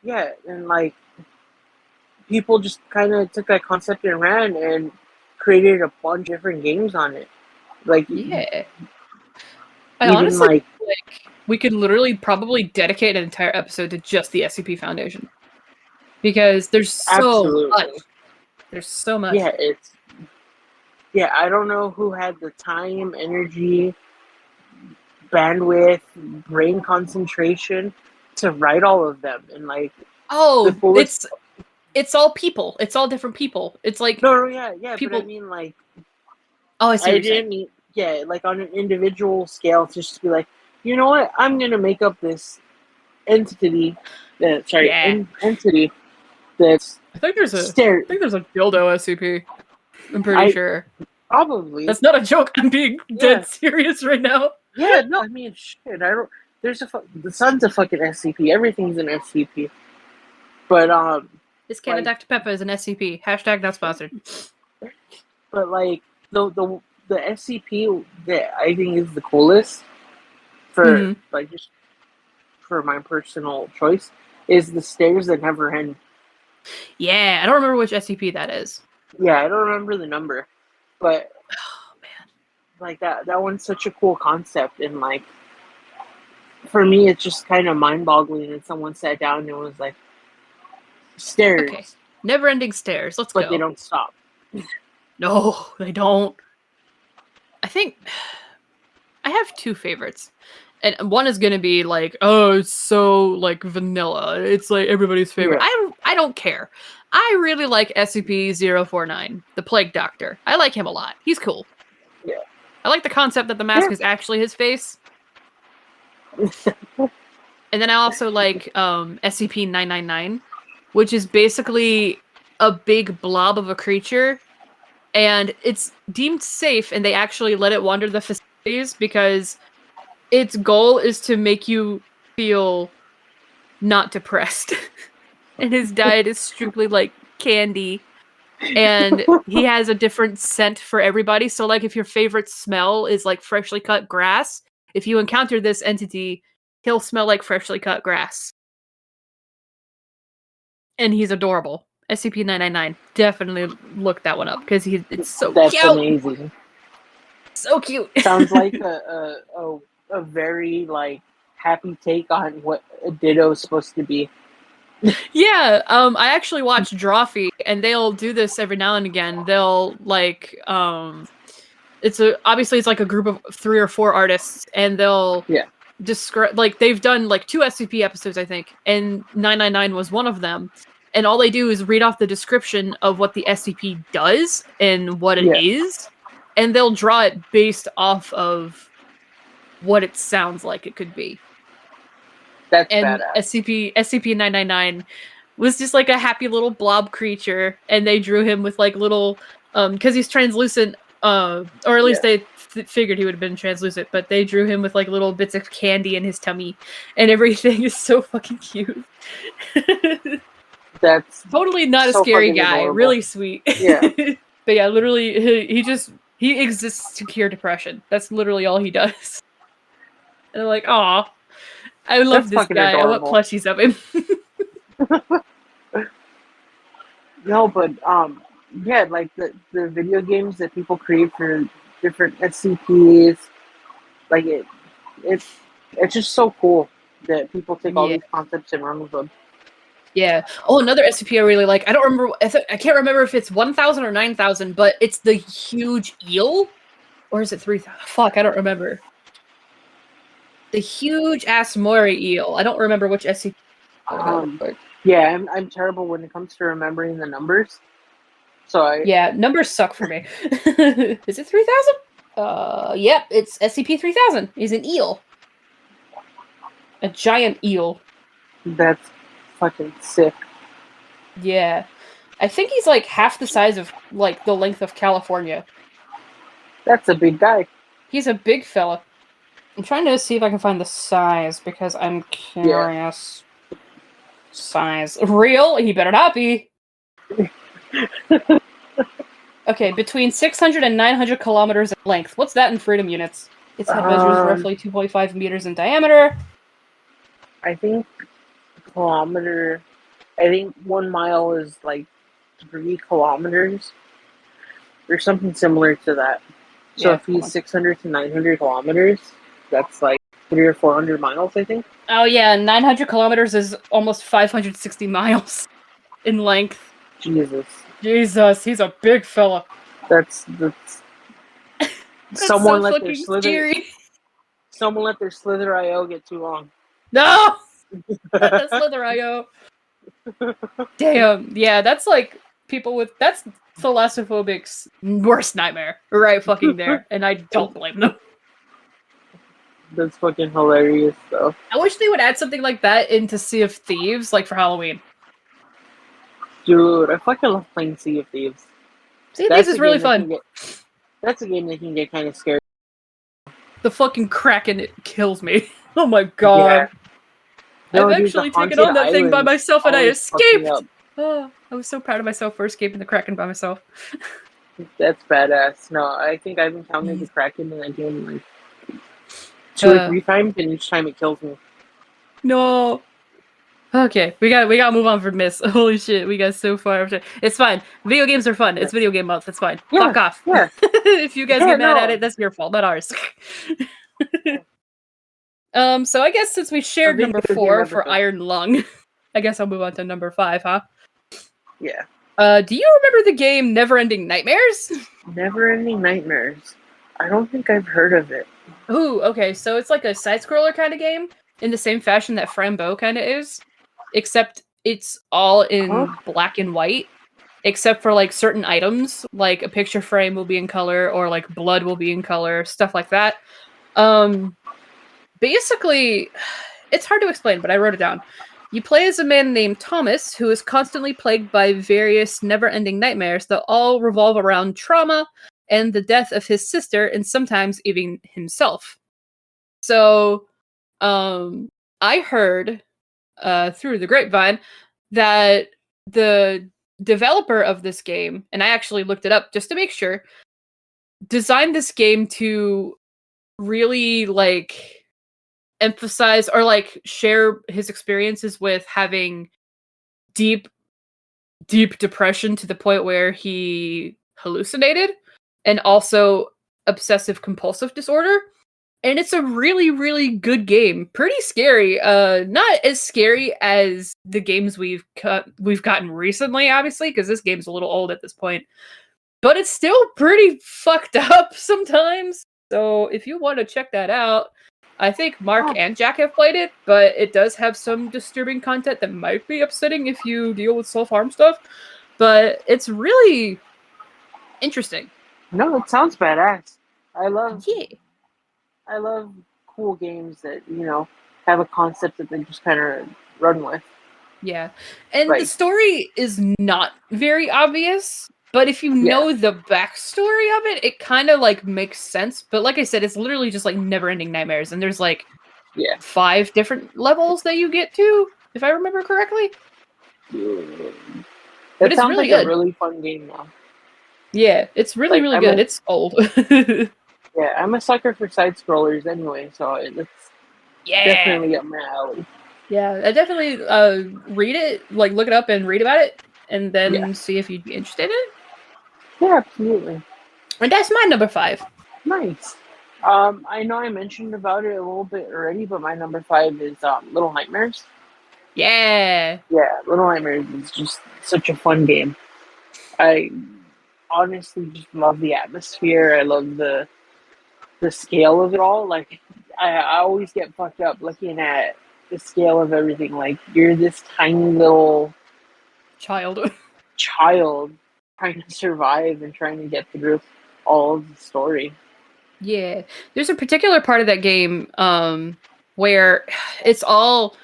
Yeah, and like people just kind of took that concept and ran and created a bunch of different games on it. Like, Yeah. I even honestly like, we could literally probably dedicate an entire episode to just the SCP Foundation. Because there's so much. absolutely. There's so much. Yeah, I don't know who had the time, energy, bandwidth, brain concentration to write all of them. And like, Oh, the fullest... it's all people. It's all different people. It's like yeah, people. but I mean, like, Oh, I see. I didn't mean, yeah, like on an individual scale, just to be like, you know what, I'm gonna make up this entity. Entity that's I think there's a dildo SCP. I'm pretty sure. Probably. That's not a joke. I'm being dead serious right now. Yeah, no, I mean, shit. I don't. The sun's a fucking SCP. Everything's an SCP. But this can of Dr. Pepper is an SCP. Hashtag not sponsored. But like the SCP that I think is the coolest for like just for my personal choice is the stairs that never end. Yeah, I don't remember which SCP that is. Yeah, I don't remember the number, but oh man, like that one's such a cool concept, and like for me, it's just kind of mind-boggling that someone sat down and was like, stairs. Okay, never-ending stairs. Let's go. But they don't stop. No, they don't. I think I have two favorites. And one is gonna be like, oh, it's so like vanilla. It's like everybody's favorite. Yeah. I don't care. I really like SCP-049, the Plague Doctor. I like him a lot. He's cool. Yeah. I like the concept that the mask is actually his face. And then I also like SCP-999, which is basically a big blob of a creature, and it's deemed safe, and they actually let it wander the facilities because its goal is to make you feel not depressed. And his diet is strictly like candy. And he has a different scent for everybody. So like if your favorite smell is like freshly cut grass, if you encounter this entity, he'll smell like freshly cut grass. And he's adorable. SCP-999. Definitely look that one up because it's so cute. That's amazing. So cute. Sounds like a very like happy take on what a ditto is supposed to be. Yeah, I actually watch Drawfee, and they'll do this every now and again. They'll like it's like a group of 3 or 4 artists, and they'll describe, like, they've done like 2 SCP episodes, I think, and 999 was one of them. And all they do is read off the description of what the SCP does and what it is, and they'll draw it based off of what it sounds like it could be. That's and badass. SCP-999 was just like a happy little blob creature, and they drew him with like little because he's translucent, or at least they figured he would have been translucent, but they drew him with like little bits of candy in his tummy, and everything is so fucking cute. That's totally not a scary guy, adorable. Really sweet. Yeah. But yeah, literally he exists to cure depression. That's literally all he does. And I'm like, aw, I love this guy. Adorable. I want plushies of him. No, but yeah, like the video games that people create for different SCPs, like it's just so cool that people take all these concepts and run with them. Yeah. Oh, another SCP I really like. I don't remember. I can't remember if it's 1,000 or 9,000, but it's the huge eel, or is it 3,000? Fuck, I don't remember. The huge ass Mori eel. I don't remember which SCP. Yeah, I'm terrible when it comes to remembering the numbers. So yeah, numbers suck for me. Is it 3,000? Yep, it's SCP-3000. He's an eel. A giant eel. That's fucking sick. Yeah. I think he's like half the size of like the length of California. That's a big guy. He's a big fella. I'm trying to see if I can find the size because I'm curious. Yeah. Size. Real? He better not be. Okay, between 600 and 900 kilometers in length. What's that in freedom units? Its head measures roughly 2.5 meters in diameter. I think kilometer. I think 1 mile is like 3 kilometers or something similar to that. So if he's 600 to 900 kilometers, that's like 300 or 400 miles, I think. Oh yeah, 900 kilometers is almost 560 miles in length. Jesus, he's a big fella. That's someone so let their scary. Someone let their Slither IO get too long. No, not the Slither IO. Damn, yeah, that's like people with that's thalassophobic's worst nightmare, right? Fucking there, and I don't blame them. That's fucking hilarious, though. I wish they would add something like that into Sea of Thieves, like for Halloween. Dude, I fucking love playing Sea of Thieves. Sea of Thieves is really fun. That's a game that can get kind of scary. The fucking Kraken, it kills me. Oh my god. Yeah. I've actually taken on that thing by myself and I escaped! Oh, I was so proud of myself for escaping the Kraken by myself. That's badass. No, I think I've encountered the Kraken in that game like 2 or 3 times, and each time it kills me. No. Okay, we gotta move on from Miss. Holy shit, we got so far. It's fine. Video games are fun. It's video game month. It's fine. Yeah, fuck off. Yeah. If you guys get mad at it, that's your fault, not ours. So I guess since we shared number 4 for Iron Lung, I guess I'll move on to number 5, huh? Yeah. Do you remember the game Neverending Nightmares? Neverending Nightmares. I don't think I've heard of it. Ooh, okay, so it's like a side-scroller kind of game, in the same fashion that Frambeau kind of is, except it's all in black and white, except for like certain items, like a picture frame will be in color, or like blood will be in color, stuff like that. Basically, it's hard to explain, but I wrote it down. You play as a man named Thomas, who is constantly plagued by various never-ending nightmares that all revolve around trauma and the death of his sister, and sometimes even himself. So, I heard through the grapevine that the developer of this game, and I actually looked it up just to make sure, designed this game to really like emphasize or like share his experiences with having deep depression to the point where he hallucinated, and also obsessive compulsive disorder. And it's a really, really good game. Pretty scary. Not as scary as the games we've gotten recently, obviously, because this game's a little old at this point. But it's still pretty fucked up sometimes. So if you want to check that out, I think Mark and Jack have played it, but it does have some disturbing content that might be upsetting if you deal with self-harm stuff. But it's really interesting. No, it sounds badass. I love cool games that, you know, have a concept that they just kind of run with. Yeah. And the story is not very obvious, but if you know the backstory of it, it kind of like makes sense. But like I said, it's literally just like never-ending nightmares, and there's like 5 different levels that you get to, if I remember correctly. But it sounds really like good. A really fun game now. Yeah, it's really, really good. It's old. Yeah, I'm a sucker for side scrollers anyway, so it's definitely up my alley. Yeah, I definitely read it, like look it up and read about it, and then see if you'd be interested in it. Yeah, absolutely. And that's my number 5. Nice. I know I mentioned about it a little bit already, but my number 5 is Little Nightmares. Yeah. Yeah, Little Nightmares is just such a fun game. I honestly just love the atmosphere. I love the scale of it all. Like, I always get fucked up looking at the scale of everything. Like, you're this tiny little Child. child trying to survive and trying to get through all of the story. Yeah. There's a particular part of that game where it's all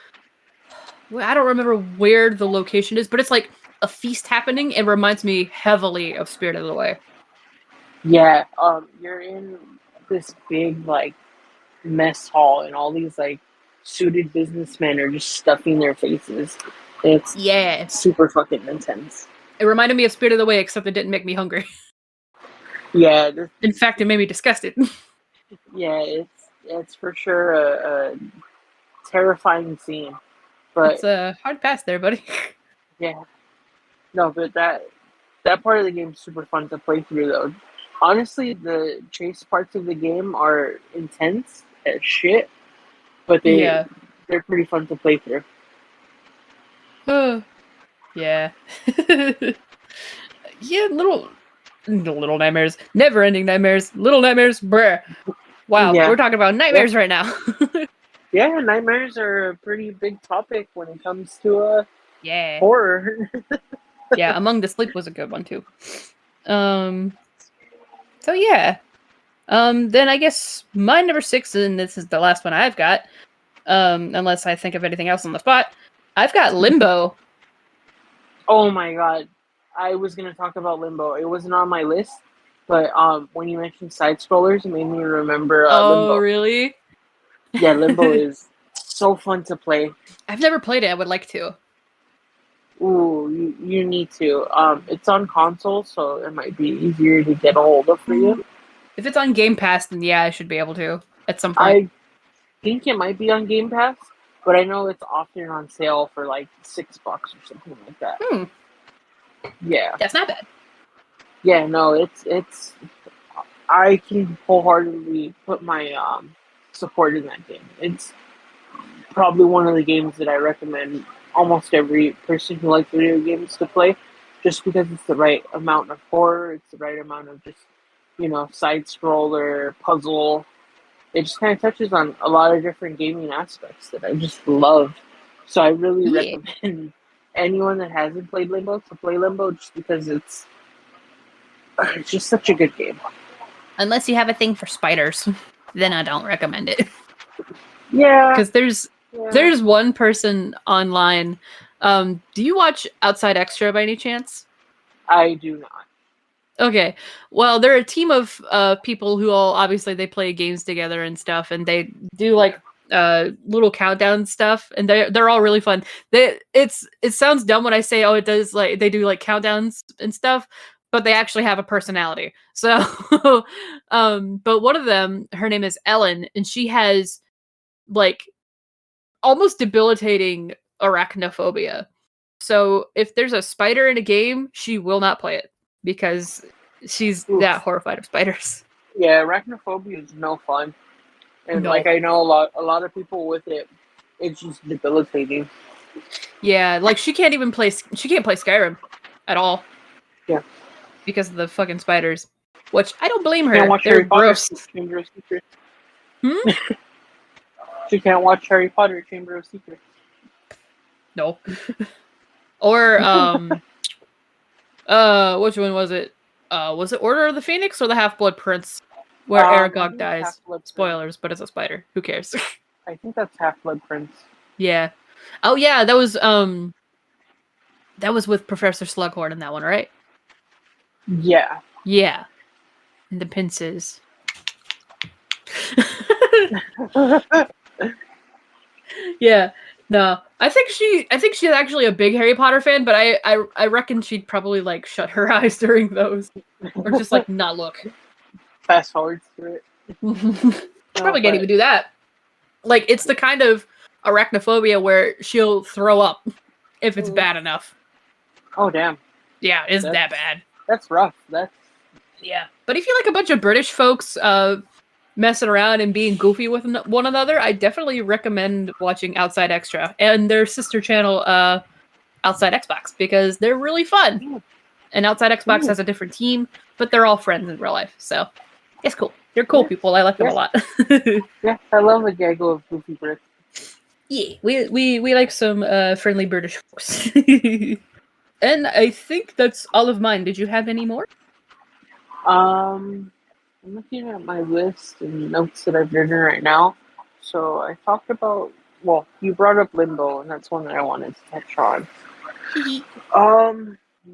well, I don't remember where the location is, but it's like a feast happening. It reminds me heavily of Spirited Away. Yeah, you're in this big like mess hall, and all these like suited businessmen are just stuffing their faces. It's Yeah. super fucking intense. It reminded me of Spirited Away, except it didn't make me hungry. Yeah, In fact, it made me disgusted. yeah, it's for sure a terrifying scene. But It's a hard pass there, buddy. yeah, no, but that part of the game is super fun to play through though. Honestly, the chase parts of the game are intense as shit, but Yeah. they're pretty fun to play through. Yeah. Yeah, little nightmares. Never ending nightmares. Little nightmares. Bruh. Wow, Yeah. we're talking about nightmares right now. Yeah, nightmares are a pretty big topic when it comes to Yeah. horror. Yeah, Among the Sleep was a good one too. So yeah. Then I guess my number 6, and this is the last one I've got. Unless I think of anything else on the spot. I've got Limbo. Oh my god. I was gonna talk about Limbo. It wasn't on my list, but when you mentioned side scrollers, it made me remember Oh, Limbo. really? Yeah, Limbo is so fun to play. I've never played it. I would like to. Ooh, you need to. It's on console, so it might be easier to get a hold of for you. If it's on Game Pass, then yeah, I should be able to at some point. I think it might be on Game Pass, but I know it's often on sale for like $6 or something like that. Yeah. That's not bad. Yeah, no, it's. I can wholeheartedly put my support in that game. It's probably one of the games that I recommend almost every person who likes video games to play, just because it's the right amount of horror, it's the right amount of just side scroller puzzle. It just kind of touches on a lot of different gaming aspects that I just love. So I really recommend anyone that hasn't played Limbo to play Limbo, just because it's just such a good game. Unless you have a thing for spiders, then I don't recommend it. Yeah. Because there's one person online. Do you watch Outside Extra by any chance? I do not. Okay. Well, they're a team of people who all obviously they play games together and stuff, and they do like little countdown stuff, and they're all really fun. It sounds dumb when I say it does like they do like countdowns and stuff, but they actually have a personality. So but one of them, her name is Ellen, and she has like almost debilitating arachnophobia. So if there's a spider in a game, she will not play it because she's that horrified of spiders. Yeah, arachnophobia is no fun. And No. like I know a lot of people with it, it's just debilitating. Yeah, like she can't play Skyrim at all. Yeah. Because of the fucking spiders. Which I don't blame her. Can't watch They're Harry Potter, gross. Chamber of Secrets. Hmm? She can't watch Harry Potter, Chamber of Secrets. No. Or which one was it? Was it Order of the Phoenix or the Half-Blood Prince? Where Aragog dies. Spoilers, but it's a spider. Who cares? I think that's Half-Blood Prince. Yeah. Oh yeah, that was with Professor Slughorn in that one, right? Yeah. Yeah. And the pincers. Yeah. No. I think she's actually a big Harry Potter fan, but I reckon she'd probably like shut her eyes during those. Or just like not look. Fast forward through it. She probably can't even do that. Like it's the kind of arachnophobia where she'll throw up if it's bad enough. Oh damn. Yeah, it's that bad. That's rough. Yeah. But if you like a bunch of British folks, messing around and being goofy with one another, I definitely recommend watching Outside Extra and their sister channel, Outside Xbox, because they're really fun. Yeah. And Outside Xbox has a different team, but they're all friends in real life, so it's cool. They're cool people. I like them a lot. Yeah, I love a gaggle of goofy Brits. Yeah, we like some friendly British folks. And I think that's all of mine. Did you have any more? I'm looking at my list and notes that I've written right now. So I talked about, well, you brought up Limbo, and that's one that I wanted to touch on.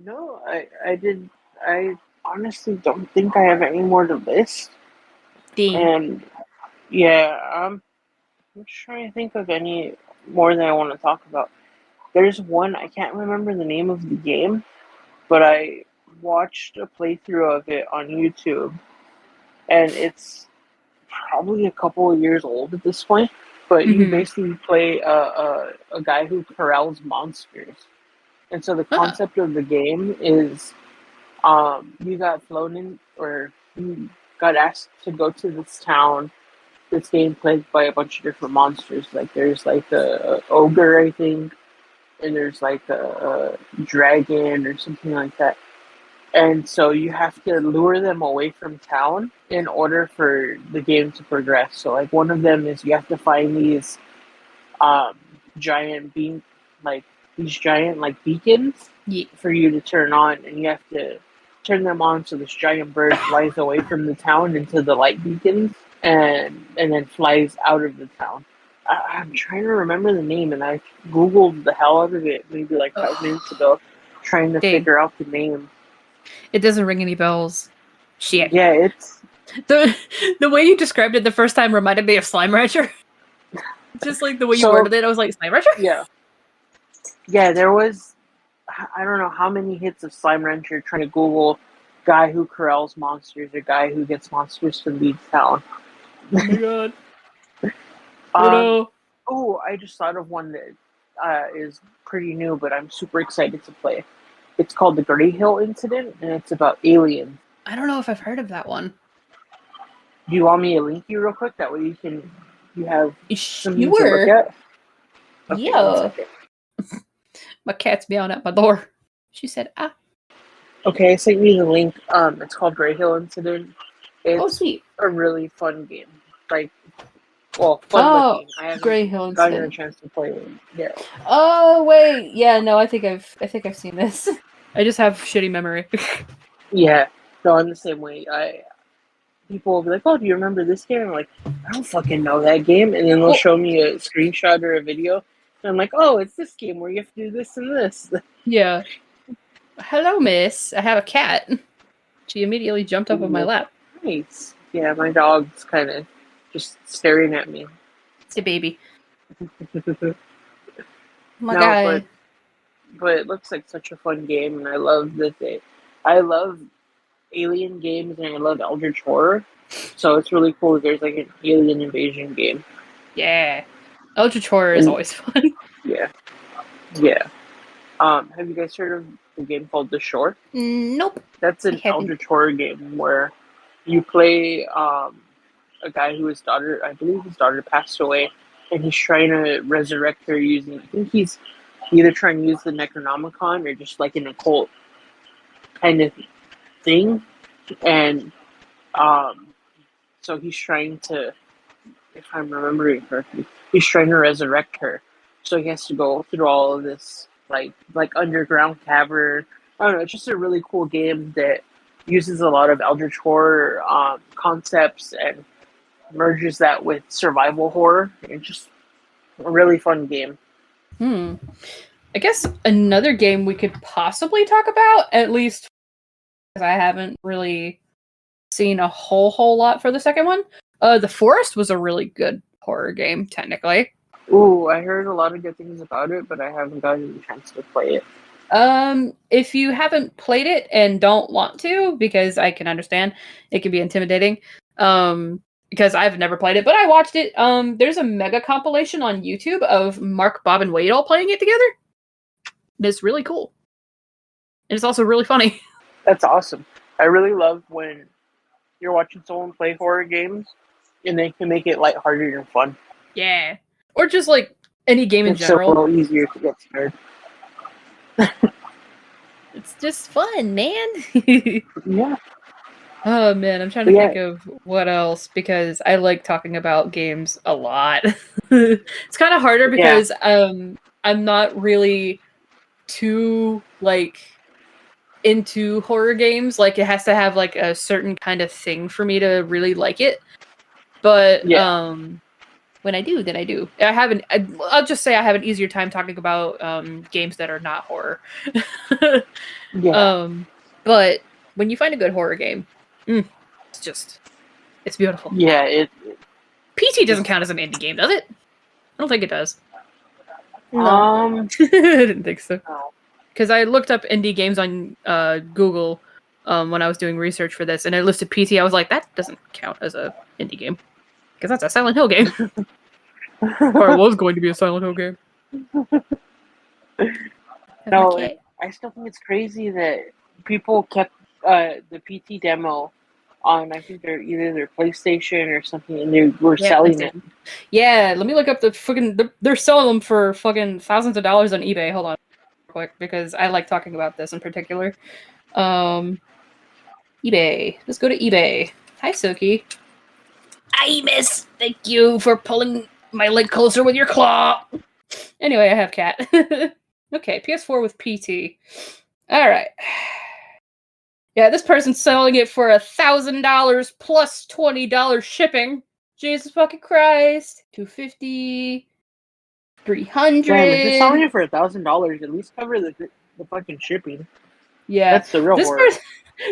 No, I did. I honestly don't think I have any more to list. Damn. And yeah, I'm just trying to think of any more that I want to talk about. There's one, I can't remember the name of the game, but I watched a playthrough of it on YouTube, and it's probably a couple of years old at this point. But you basically play a guy who corrals monsters, and so the concept of the game is, you got flown in, or you got asked to go to this town that's getting plagued by a bunch of different monsters. Like there's like a ogre, I think, and there's like a dragon or something like that. And so you have to lure them away from town in order for the game to progress. So like one of them is you have to find these um, giant beam, like these giant like beacons for you to turn on, and you have to turn them on so this giant bird flies away from the town into the light beacons, and then flies out of the town. I'm trying to remember the name, and I googled the hell out of it maybe like 5 minutes ago, trying to figure out the name. It doesn't ring any bells. Shit. Yeah, it's the way you described it the first time reminded me of Slime Rancher. Just like the way you worded it, I was like, Slime Rancher? Yeah, there was, I don't know how many hits of Slime Rancher trying to Google guy who corrals monsters or guy who gets monsters to leave town. Oh my god. Oh, I just thought of one that is pretty new, but I'm super excited to play. It's called the Gray Hill Incident, and it's about aliens. I don't know if I've heard of that one. Do you want me to link you real quick? That way you have something to Sure. look at? Okay, Yeah. My cat's meowing at my door. She said, ah. Okay, I sent you the link. It's called Gray Hill Incident. It's sweet. a really fun game. Like, well, fun looking. I haven't Gray Hill gotten Incident. a chance to play it yet. Oh wait, yeah, no, I think I've seen this. I just have shitty memory. Yeah, no, I'm the same way. People will be like, "Oh, do you remember this game?" I'm like, "I don't fucking know that game," and then they'll show me a screenshot or a video, and I'm like, "Oh, it's this game where you have to do this and this." Yeah. Hello, miss. I have a cat. She immediately jumped up on my lap. Nice. Yeah, my dog's kind of just staring at me. It's a baby. My guy. But it looks like such a fun game, and I love that I love alien games, and I love Eldritch horror. So it's really cool that there's like an alien invasion game. Yeah. Eldritch horror is always fun. Yeah. Have you guys heard of the game called The Shore? Nope. That's an Eldritch horror game where you play a guy whose daughter, I believe his daughter passed away, and he's trying to resurrect her using, I think he's either trying to use the Necronomicon or just like an occult kind of thing. And so he's trying to, if I'm remembering correctly, he's trying to resurrect her. So he has to go through all of this like underground cavern. I don't know, it's just a really cool game that uses a lot of Eldritch horror concepts and merges that with survival horror. It's just a really fun game. I guess another game we could possibly talk about, at least because I haven't really seen a whole lot for the second one. The Forest was a really good horror game, technically. Ooh, I heard a lot of good things about it, but I haven't gotten a chance to play it. If you haven't played it and don't want to, because I can understand, it can be intimidating. Because I've never played it, but I watched it. There's a mega compilation on YouTube of Mark, Bob, and Wade all playing it together. It's really cool. And it's also really funny. That's awesome. I really love when you're watching someone play horror games and they can make it lighthearted and fun. Yeah. Or just like any game in It's general. a little easier to get started. It's just fun, man. Yeah. Oh man, I'm trying to think of what else because I like talking about games a lot. It's kind of harder because I'm not really too like into horror games. Like it has to have like a certain kind of thing for me to really like it. But when I do, then I do. I'll just say I have an easier time talking about games that are not horror. But when you find a good horror game, it's beautiful. Yeah, PT doesn't count as an indie game, does it? I don't think it does. No. I didn't think so. No. Because I looked up indie games on Google when I was doing research for this, and I listed PT. I was like, that doesn't count as a indie game because that's a Silent Hill game. Or it was going to be a Silent Hill game. No, I still think it's crazy that people kept the PT demo on, I think they're either their PlayStation or something, and they were selling it. Yeah, let me look up they're selling them for fucking thousands of dollars on eBay. Hold on real quick, because I like talking about this in particular. eBay. Let's go to eBay. Hi, Soki. Hi, miss. Thank you for pulling my leg closer with your claw. Anyway, I have cat. Okay, PS4 with PT. All right. Yeah, this person's selling it for $1,000 plus $20 shipping. Jesus fucking Christ. $250. $300. Damn, if you're selling it for $1,000, at least cover the fucking shipping. Yeah, that's the real horror.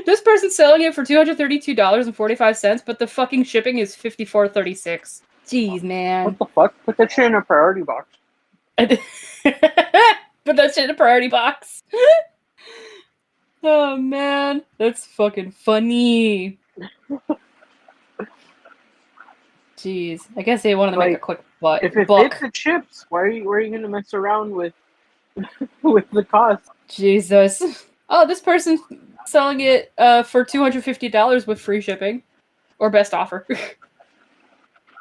This person's selling it for $232.45, but the fucking shipping is $54.36. Jeez, man. What the fuck? Put that shit in a priority box. Put that shit in a priority box. Oh man, that's fucking funny. Jeez, I guess they wanted to make a quick buck. If it fits the chips, why are you gonna mess around with the cost? Jesus. Oh, this person's selling it for $250 with free shipping, or best offer.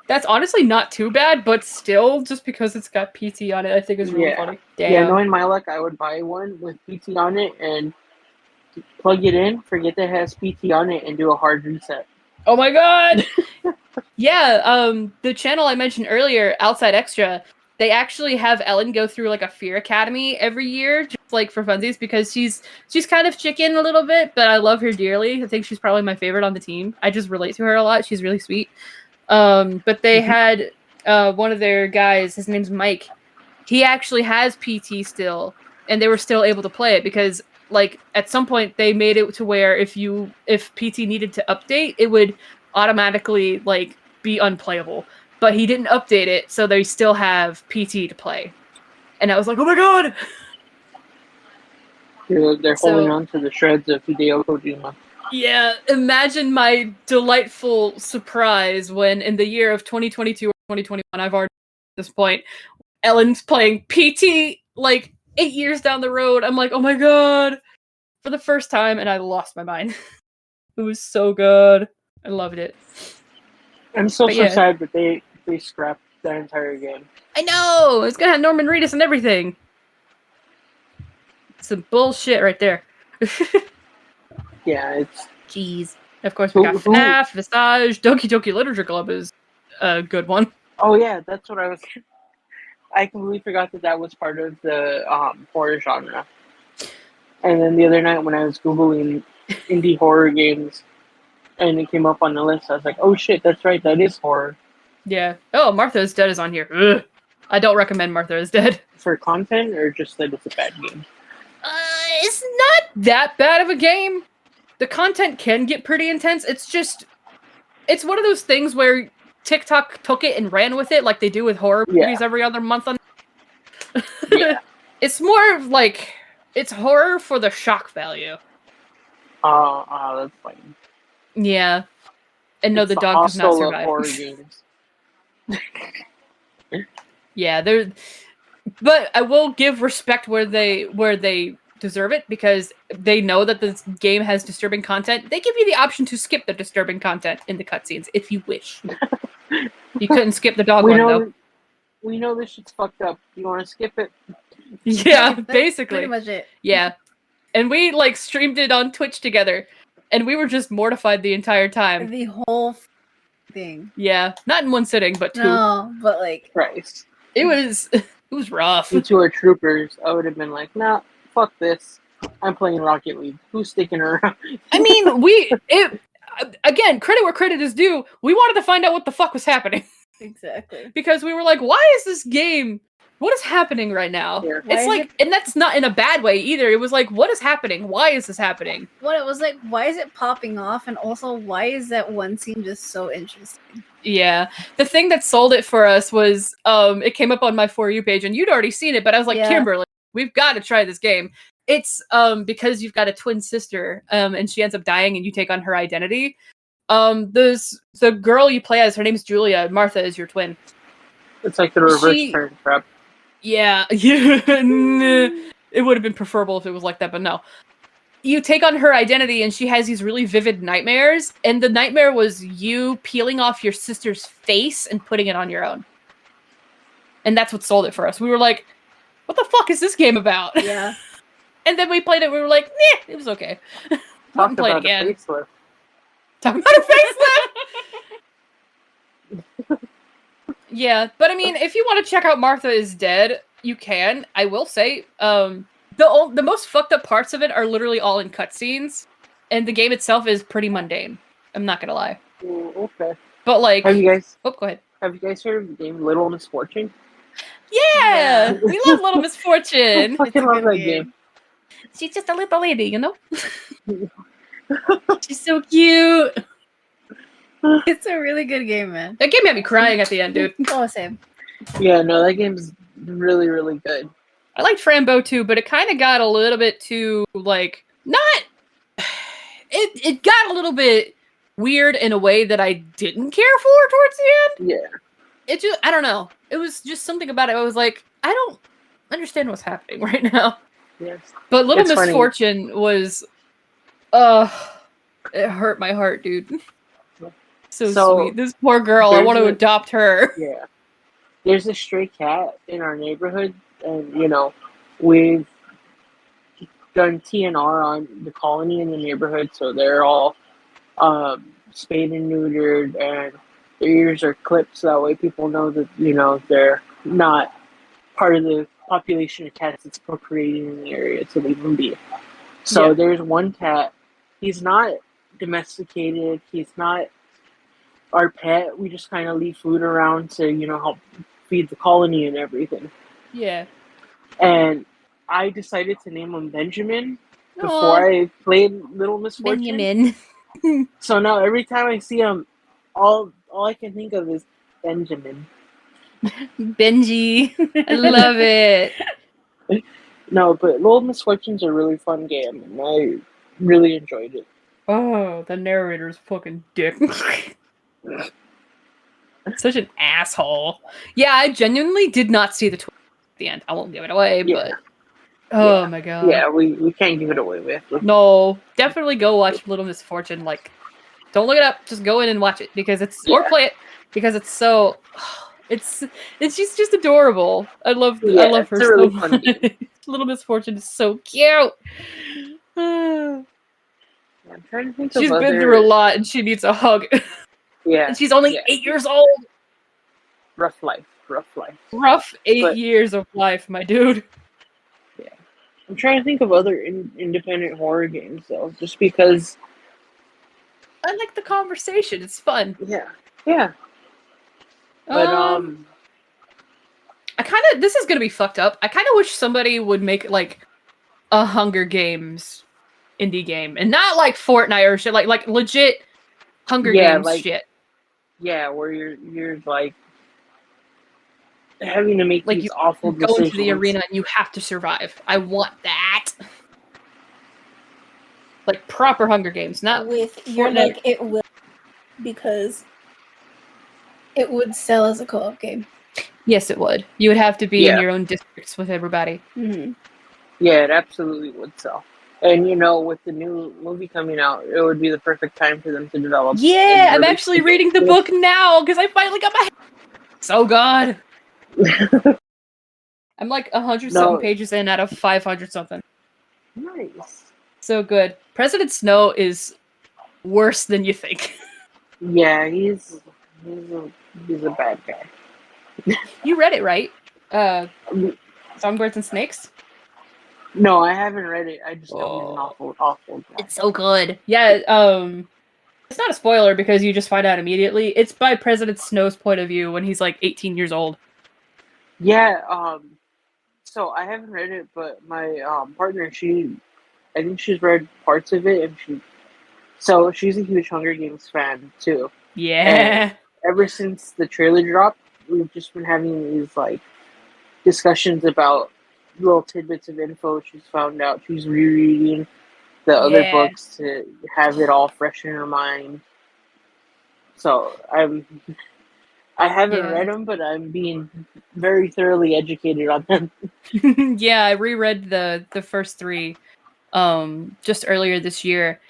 That's honestly not too bad, but still, just because it's got PT on it, I think is really funny. Damn. Yeah, knowing my luck, I would buy one with PT on it and plug it in, forget that it has PT on it, and do a hard reset. Oh my god! Yeah, the channel I mentioned earlier, Outside Extra, they actually have Ellen go through like a Fear Academy every year, just like for funsies, because she's kind of chicken a little bit, but I love her dearly. I think she's probably my favorite on the team. I just relate to her a lot. She's really sweet. But they had one of their guys, his name's Mike. He actually has PT still, and they were still able to play it because, like, at some point they made it to where if PT needed to update, it would automatically like be unplayable. But he didn't update it, so they still have PT to play. And I was like, oh my god! They're holding on to the shreds of Hideo Kojima. Yeah, imagine my delightful surprise when in the year of 2022 or 2021, I've already at this point, Ellen's playing PT like 8 years down the road. I'm like, oh my god, for the first time, and I lost my mind. It was so good. I loved it. I'm so sad that they scrapped that entire game. I know! It's gonna have Norman Reedus and everything. Some bullshit right there. Yeah, it's... Jeez. Of course, we got FNAF, Visage, Doki Doki Literature Club is a good one. Oh yeah, that's what I was... I completely forgot that was part of the horror genre. And then the other night when I was Googling indie horror games, and it came up on the list, I was like, oh shit, that's right, that is horror. Yeah. Oh, Martha is Dead is on here. Ugh. I don't recommend Martha is Dead. For content, or just that it's a bad game? It's not that bad of a game. The content can get pretty intense. It's one of those things where TikTok took it and ran with it like they do with horror movies every other month. Yeah. It's more of like, it's horror for the shock value. Oh, that's fine. Yeah. And no, the dog does not survive. Horror games. Yeah, but I will give respect where they deserve it, because they know that this game has disturbing content. They give you the option to skip the disturbing content in the cutscenes if you wish. You couldn't skip the dog we one know though. we know this shit's fucked up. You want to skip it? Yeah, That's basically. pretty much it. Yeah. And we like streamed it on Twitch together. And we were just mortified the entire time. The whole thing. Yeah. Not in one sitting, but two. No, but like Christ. It was rough. You two are troopers. I would have been like, nah, fuck this. I'm playing Rocket League. Who's sticking around? I mean, again, credit where credit is due. We wanted to find out what the fuck was happening. exactly. Because we were like, why is this game? What is happening right now? Yeah. Why It's is like, and that's not in a bad way either. It was like, what is happening? Why is this happening? What it was like, why is it popping off? And also, why is that one scene just so interesting? Yeah. The thing that sold it for us was it came up on my For You page and you'd already seen it, but I was like, Yeah. Kimberly, we've got to try this game. It's because you've got a twin sister and she ends up dying and you take on her identity. The girl you play as, her name's Julia. Martha is your twin. It's like the reverse turn trap. Yeah. It would have been preferable if it was like that, but no. You take on her identity and she has these really vivid nightmares, and the nightmare was you peeling off your sister's face and putting it on your own. And that's what sold it for us. We were like, what the fuck is this game about? Yeah. And then we played it, we were like, it was okay. Talk play it about again. a facelift. Talk about a facelift! Yeah, but I mean, if you want to check out Martha is Dead, you can. I will say, the most fucked up parts of it are literally all in cutscenes, and the game itself is pretty mundane. I'm not gonna lie. Ooh, okay. But like, Have you guys go ahead. heard of the game Little Misfortune? Yeah, we love Little Misfortune. I fucking love that game. She's just a little lady, you know. She's so cute. It's a really good game, man. That game had me crying at the end, dude. Oh, same. Yeah, no, that game's really, really good. I liked Frambo too, but it kind of got a little bit too like not. It got a little bit weird in a way that I didn't care for towards the end. Yeah. It just, I don't know. It was just something about it. I was like, I don't understand what's happening right now. Yes. But Little It's funny. Misfortune was, it hurt my heart, dude. So sweet. This poor girl. I want to adopt her. Yeah. There's a stray cat in our neighborhood, and we've done TNR on the colony in the neighborhood, so they're all spayed and neutered, and their ears are clipped, so that way people know that they're not part of the population of cats that's procreating in the area, to leave them be. So Yeah. There's one cat. He's not domesticated. He's not our pet. We just kind of leave food around to help feed the colony and everything. Yeah. And I decided to name him Benjamin Aw. before I played Little Misfortune. Benjamin. So now every time I see him, all I can think of is Benjamin. Benji. I love it. No, but Little Misfortune's a really fun game, and I really enjoyed it. Oh, the narrator's fucking dick. Such an asshole. Yeah, I genuinely did not see the twist at the end. I won't give it away, Yeah. but oh my god. Yeah, we can't give it away with. No, definitely go watch Little Misfortune. Like, don't look it up. Just go in and watch it or play it because it's so. It's just adorable. I love her it's a so really fun much. game. Little Misfortune is so cute. I'm trying to think She's of been through a lot and she needs a hug. Yeah. And she's only 8 years old. Rough life. Rough 8 years of life, my dude. Yeah. I'm trying to think of other independent horror games, though, just because. I like the conversation. It's fun. Yeah. But I kind of, this is gonna be fucked up. I kind of wish somebody would make like a Hunger Games indie game, and not like Fortnite or shit, like legit Hunger Games shit. Yeah, where you're like having to make like these you awful go decisions. into the arena and you have to survive. I want that. Like proper Hunger Games, not With your Fortnite. like it will, because it would sell as a co-op game. Yes, it would. You would have to be in Yeah. your own districts with everybody. Mm-hmm. Yeah, it absolutely would sell. And with the new movie coming out, it would be the perfect time for them to develop. Yeah, I'm actually reading the book now because I finally got my. So good. I'm like 100-something pages in out of 500-something. Nice. So good. President Snow is worse than you think. Yeah, he's a bad guy. You read it, right? Songbirds and Snakes? No, I haven't read it. I just know he's an awful guy. It's so good. Yeah, it's not a spoiler because you just find out immediately. It's by President Snow's point of view when he's like 18 years old. Yeah, so I haven't read it, but my partner, I think she's read parts of it, and she's a huge Hunger Games fan too. Yeah. And ever since the trailer dropped, we've just been having these like discussions about little tidbits of info she's found out. She's rereading the other books to have it all fresh in her mind. So I haven't read them, but I'm being very thoroughly educated on them. Yeah, I reread the first 3 just earlier this year.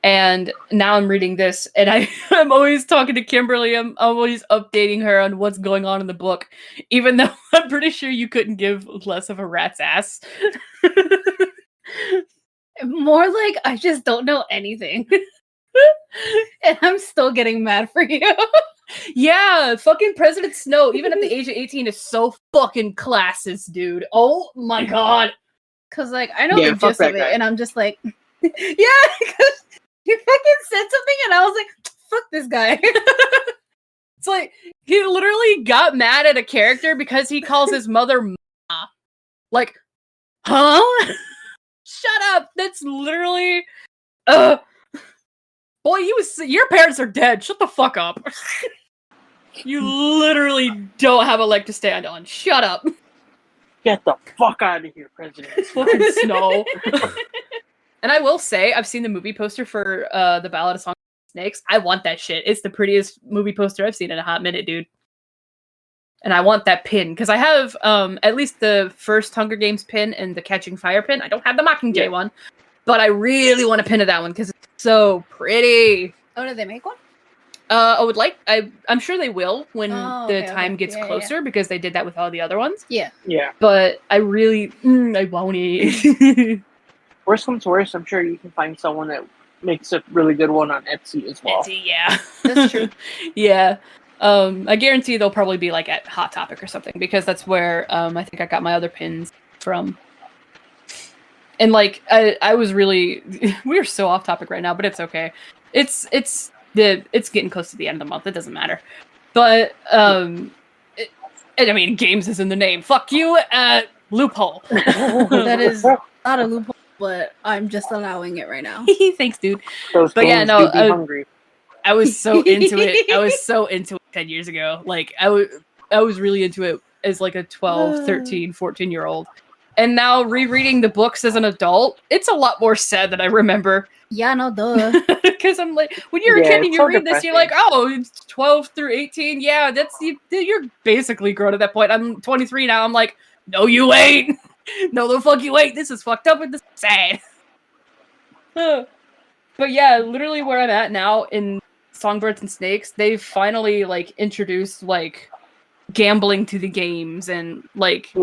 And now I'm reading this, and I'm always talking to Kimberly. I'm always updating her on what's going on in the book, even though I'm pretty sure you couldn't give less of a rat's ass. More like, I just don't know anything. And I'm still getting mad for you. Yeah, fucking President Snow, even at the age of 18, is so fucking classist, dude. Oh my god. Because, like, I know the gist of it, and I'm just like, yeah, because you fucking said something, and I was like, fuck this guy. It's like, he literally got mad at a character because he calls his mother Ma. Like, huh? Shut up. That's literally... Boy, your parents are dead. Shut the fuck up. You literally don't have a leg to stand on. Shut up. Get the fuck out of here, President. Fucking Snow. And I will say, I've seen the movie poster for The Ballad of Songbirds and Snakes. I want that shit. It's the prettiest movie poster I've seen in a hot minute, dude. And I want that pin, because I have at least the first Hunger Games pin and the Catching Fire pin. I don't have the Mockingjay one, but I really want a pin of that one, because it's so pretty. Oh, did they make one? I'm sure they will when the time gets closer, because they did that with all the other ones. Yeah. Yeah. But I really, I want it. Worst comes to worst, I'm sure you can find someone that makes a really good one on Etsy as well. Etsy, yeah. That's true. Yeah. I guarantee they'll probably be like at Hot Topic or something, because that's where I think I got my other pins from. And like I was really we're so off topic right now, but it's okay. It's getting close to the end of the month. It doesn't matter. But I mean, games is in the name. Fuck you, loophole. That is not a loophole, but I'm just allowing it right now. Thanks, dude. Those but yeah, no, hungry. I was so into it. I was so into it 10 years ago. Like I was really into it as like a 12, 13, 14-year-old. And now rereading the books as an adult, it's a lot more sad than I remember. Yeah, no, duh. Because I'm like, when you're a kid and you read this, you're like, oh, it's 12 through 18. Yeah, you're basically grown at that point. I'm 23 now. I'm like, no, you ain't. No, the fuck you ain't. This is fucked up and this is sad. But yeah, literally where I'm at now in Songbirds and Snakes, they've finally like introduced like gambling to the games and like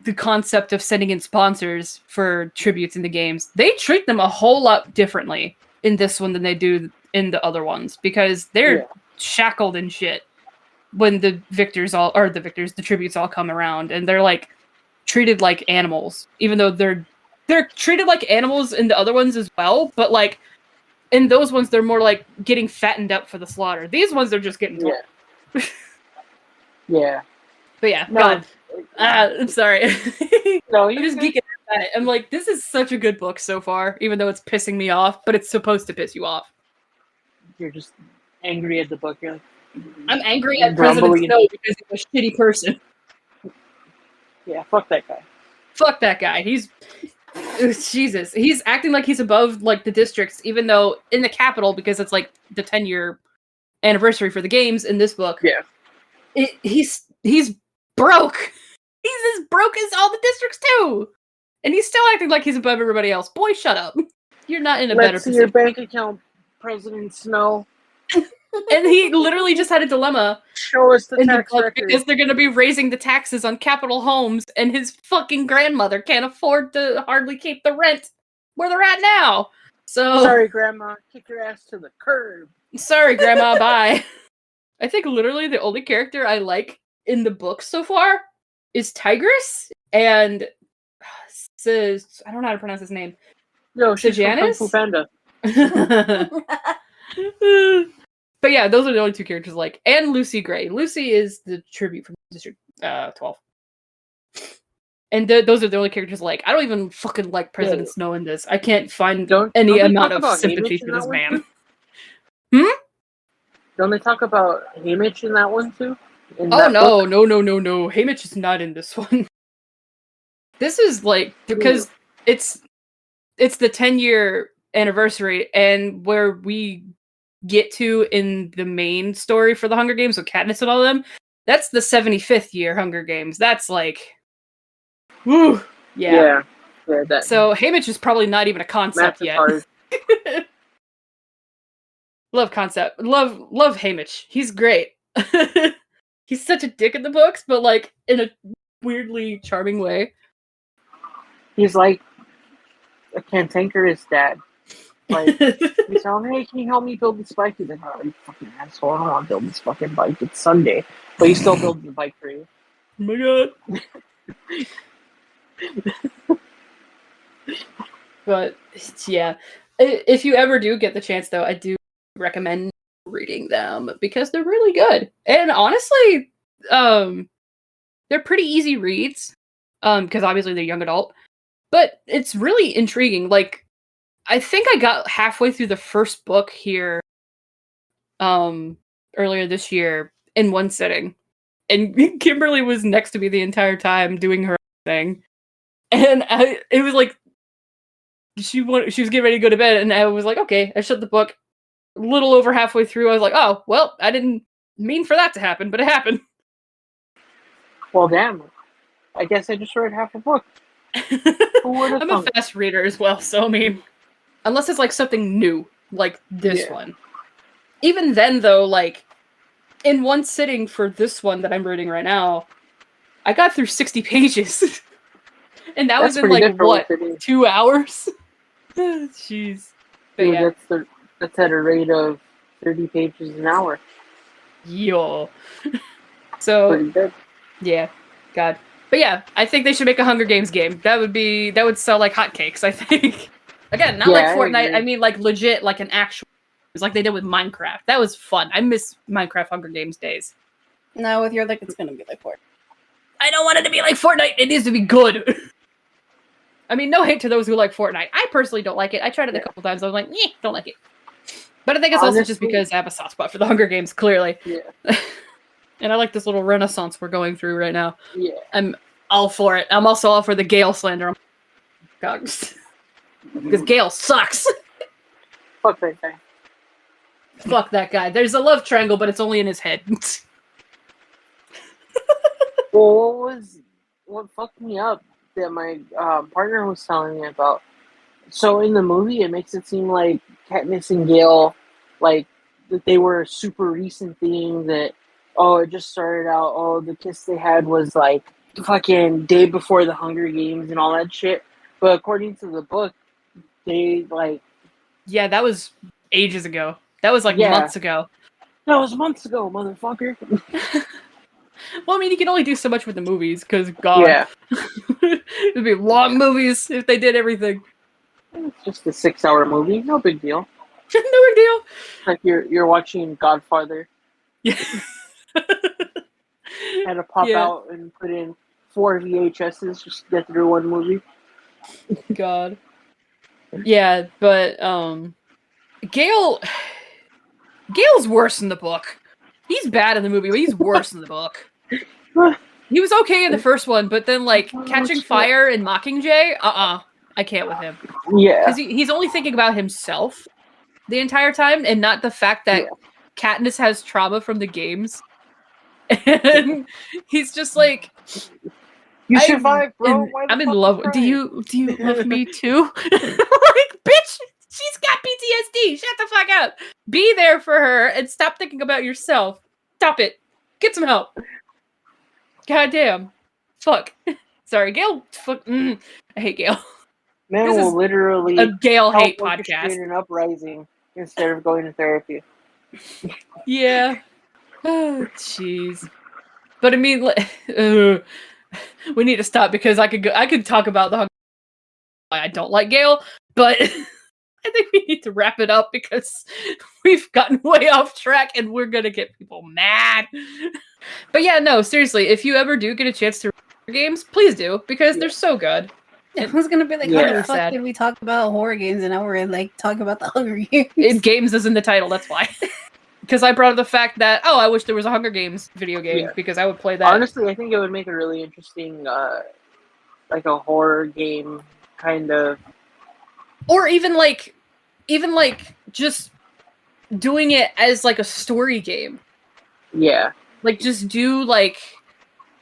the concept of sending in sponsors for tributes in the games. They treat them a whole lot differently in this one than they do in the other ones, because they're shackled and shit when the tributes all come around, and they're like treated like animals, even though they're treated like animals in the other ones as well, but like in those ones they're more like getting fattened up for the slaughter. These ones they're just getting told. Yeah. But yeah, no. God. I'm sorry. No, I'm just geeking out at it. I'm like, this is such a good book so far, even though it's pissing me off, but it's supposed to piss you off. You're just angry at the book. You're like, I'm angry at President Snow because he's a shitty person. Yeah, fuck that guy. Fuck that guy. He's Jesus. He's acting like he's above like the districts, even though in the capital, because it's like the 10-year anniversary for the games in this book. Yeah. He's broke. He's as broke as all the districts too. And he's still acting like he's above everybody else. Boy, shut up. You're not in a better Let's see position. your bank account, President Snow. And he literally just had a dilemma Show us the in the tax book record. because they're going to be raising the taxes on capital homes, and his fucking grandmother can't afford to hardly keep the rent where they're at now. So Sorry, Grandma. Kick your ass to the curb. sorry, Grandma. Bye. I think literally the only character I like in the book so far is Tigress and I don't know how to pronounce his name. No, she's from Kung Fu Sejanus? Panda. But yeah, those are the only two characters I like. And Lucy Gray. Lucy is the tribute from District 12. And those are the only characters I like. I don't even fucking like President Snow in this. I can't find any amount of sympathy for this man. Don't they talk about Haymitch in that one too? Oh no. Haymitch is not in this one. This is like because it's the 10-year anniversary, and where we get to in the main story for the Hunger Games with Katniss and all of them, that's the 75th year Hunger Games. That's like, woo, yeah. That So Haymitch is probably not even a concept yet. Love concept. Love Haymitch. He's great. He's such a dick in the books, but like in a weirdly charming way. He's like a cantankerous dad. Like, he's like, hey, can you help me build this bike? He's like, oh, you fucking asshole, I don't want to build this fucking bike. It's Sunday. But he still builds the bike for you. Oh my god. But, yeah. If you ever do get the chance, though, I do recommend reading them, because they're really good. And honestly, they're pretty easy reads, because obviously they're young adult. But it's really intriguing. Like, I think I got halfway through the first book here earlier this year in one sitting. And Kimberly was next to me the entire time doing her thing. And it was like she was getting ready to go to bed, and I was like, okay, I shut the book. A little over halfway through, I was like, oh, well, I didn't mean for that to happen, but it happened. Well, damn. I guess I just read half a book. I'm a fast reader as well, so I mean, unless it's like something new, like this one. Even then, though, like, in one sitting for this one that I'm reading right now, I got through 60 pages. And that was in, like, what, 2 hours? Jeez. But dude, yeah. That's at a rate of 30 pages an hour. Yo. So, pretty good. Yeah. God. But yeah, I think they should make a Hunger Games game. That would sell like hotcakes, I think. Again, not like Fortnite. I mean, like legit, like an actual. It's like they did with Minecraft. That was fun. I miss Minecraft Hunger Games days. No, with your like, it's gonna be like Fortnite. I don't want it to be like Fortnite. It needs to be good. I mean, no hate to those who like Fortnite. I personally don't like it. I tried it a couple times. I was like, don't like it. But I think it's also just because I have a soft spot for the Hunger Games, clearly. Yeah. And I like this little renaissance we're going through right now. Yeah. I'm all for it. I'm also all for the Gale slander. God. Because Gale sucks. Fuck that guy. Fuck that guy. There's a love triangle, but it's only in his head. Well, what fucked me up that my partner was telling me about? So in the movie, it makes it seem like Katniss and Gale, like, that they were a super recent thing, that, it just started out, the kiss they had was, like, the fucking day before the Hunger Games and all that shit. But according to the book, they, like... Yeah, that was ages ago. That was, like, months ago. That was months ago, motherfucker. Well, I mean, you can only do so much with the movies, because, God. Yeah. It'd be long movies if they did everything. It's just a 6-hour movie. No big deal. No big deal. Like you're watching Godfather. Yeah. Had to pop out and put in 4 VHSs just to get through one movie. God. Yeah, but Gale's worse in the book. He's bad in the movie, but he's worse in the book. He was okay in the first one, but then like Catching Fire and Mockingjay, I can't with him. Yeah, because he's only thinking about himself the entire time, and not the fact that Katniss has trauma from the games. And he's just like, You survived, bro. I'm in love. Do you love me too? Like, bitch, she's got PTSD. Shut the fuck up. Be there for her and stop thinking about yourself. Stop it. Get some help. Goddamn. Fuck. Sorry, Gail. Fuck. I hate Gail. Man This will is literally a Gail hate help podcast. orchestrate an uprising instead of going to therapy. Yeah. Oh, jeez. But I mean, we need to stop because I could talk about the I don't like Gail, but I think we need to wrap it up because we've gotten way off track and we're gonna get people mad. But yeah, no, seriously, if you ever do get a chance to read games, please do because they're so good. I was gonna be like, Yeah. how the fuck did we talk about horror games and now we're like talking about the Hunger Games? Games is in the title, that's why. Because I brought up the fact that, I wish there was a Hunger Games video game because I would play that. Honestly, I think it would make a really interesting, like a horror game kind of. Or even like just doing it as like a story game. Yeah. Like just do like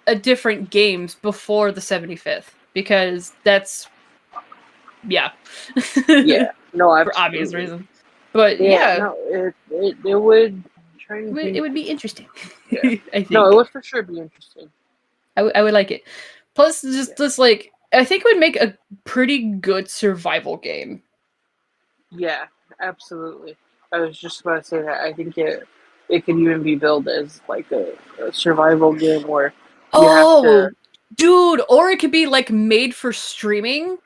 a different games before the 75th because that's Yeah. No, for absolutely. obvious reasons. But No, it would. It would be interesting. Yeah. I think. No, it would for sure be interesting. I would like it. Plus, just like I think it would make a pretty good survival game. Yeah, absolutely. I was just about to say that. I think it could even be billed as like a survival game where you have to. Dude, or it could be like made for streaming,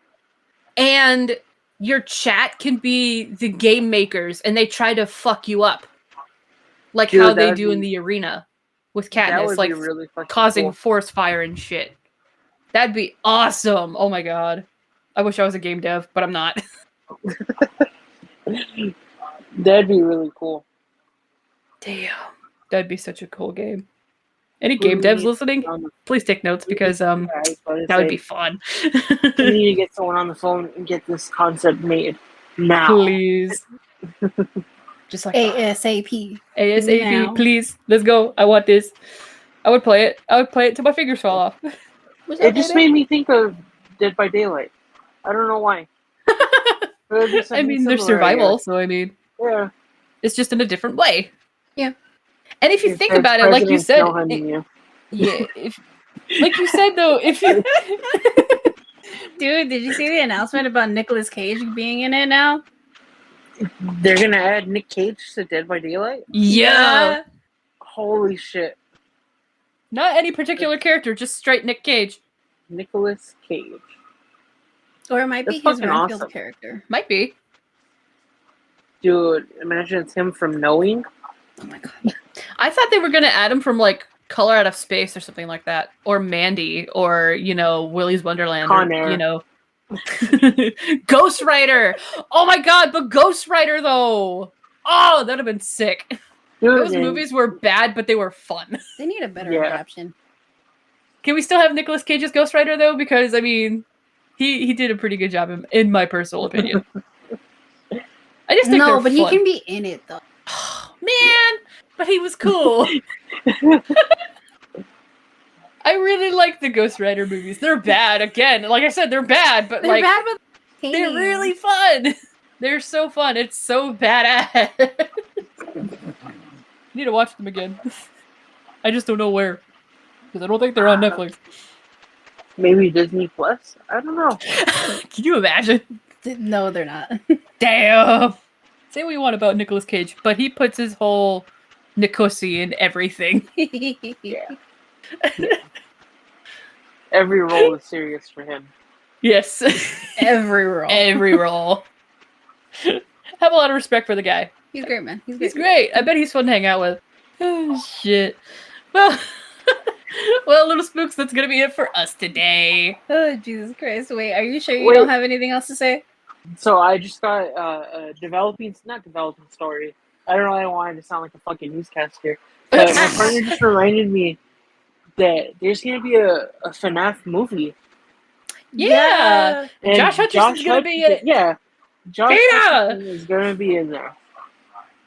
and your chat can be the game makers, and they try to fuck you up, like Dude, how they do in the arena with Katniss, like really causing cool. force fire and shit. That'd be awesome. Oh my god, I wish I was a game dev, but I'm not. That'd be really cool. Damn, that'd be such a cool game. Any game devs listening, please take notes because that would be fun. We need to get someone on the phone and get this concept made now. Please. Just like ASAP. ASAP, now. please. Let's go. I want this. I would play it. I would play it till my fingers fall off. It just made me think of Dead by Daylight. I don't know why. I mean, there's survival, so I mean, yeah, it's just in a different way. Yeah. And if you think about it, like you said, yeah, like you said though, if you Dude, did you see the announcement about Nicolas Cage being in it now? They're gonna add Nick Cage to Dead by Daylight? Yeah. Holy shit. Not any particular character, just straight Nick Cage. Nicolas Cage. Or it might be That's his fucking Renfield awesome. character. Might be. Dude, imagine it's him from Knowing. Oh my god. I thought they were gonna add him from like Color Out of Space or something like that, or Mandy, or Willy's Wonderland, Con or, Air. Ghost Rider. Oh my god, but Ghost Rider though. Oh, that'd have been sick. Dude, Those movies were bad, but they were fun. They need a better Yeah. adaptation. Can we still have Nicolas Cage's Ghost Rider though? Because I mean, he did a pretty good job in my personal opinion. I just think No, they're but fun. he can be in it though. Man, but he was cool. I really like the Ghost Rider movies. They're bad. Again, like I said, they're bad, but They're bad, but they're really fun. They're so fun. It's so badass. Need to watch them again. I just don't know where. Because I don't think they're on Netflix. Maybe Disney Plus? I don't know. Can you imagine? No, they're not. Damn. Say what you want about Nicolas Cage, but he puts his whole Nicosi in everything. Yeah. Every role is serious for him. Yes. Every role. Every role. Have a lot of respect for the guy. He's great, man. He's great. I bet he's fun to hang out with. Oh, shit. Well, Little Spooks, that's going to be it for us today. Oh, Jesus Christ. Wait, are you sure you don't have anything else to say? So I just got a not developing story. I don't really want it to sound like a fucking newscast here. But my partner just reminded me that there's going to be a FNAF movie. Yeah. And Josh Hutcherson's going to be in it. Yeah. Josh Peter! Hutcherson is going to be in there.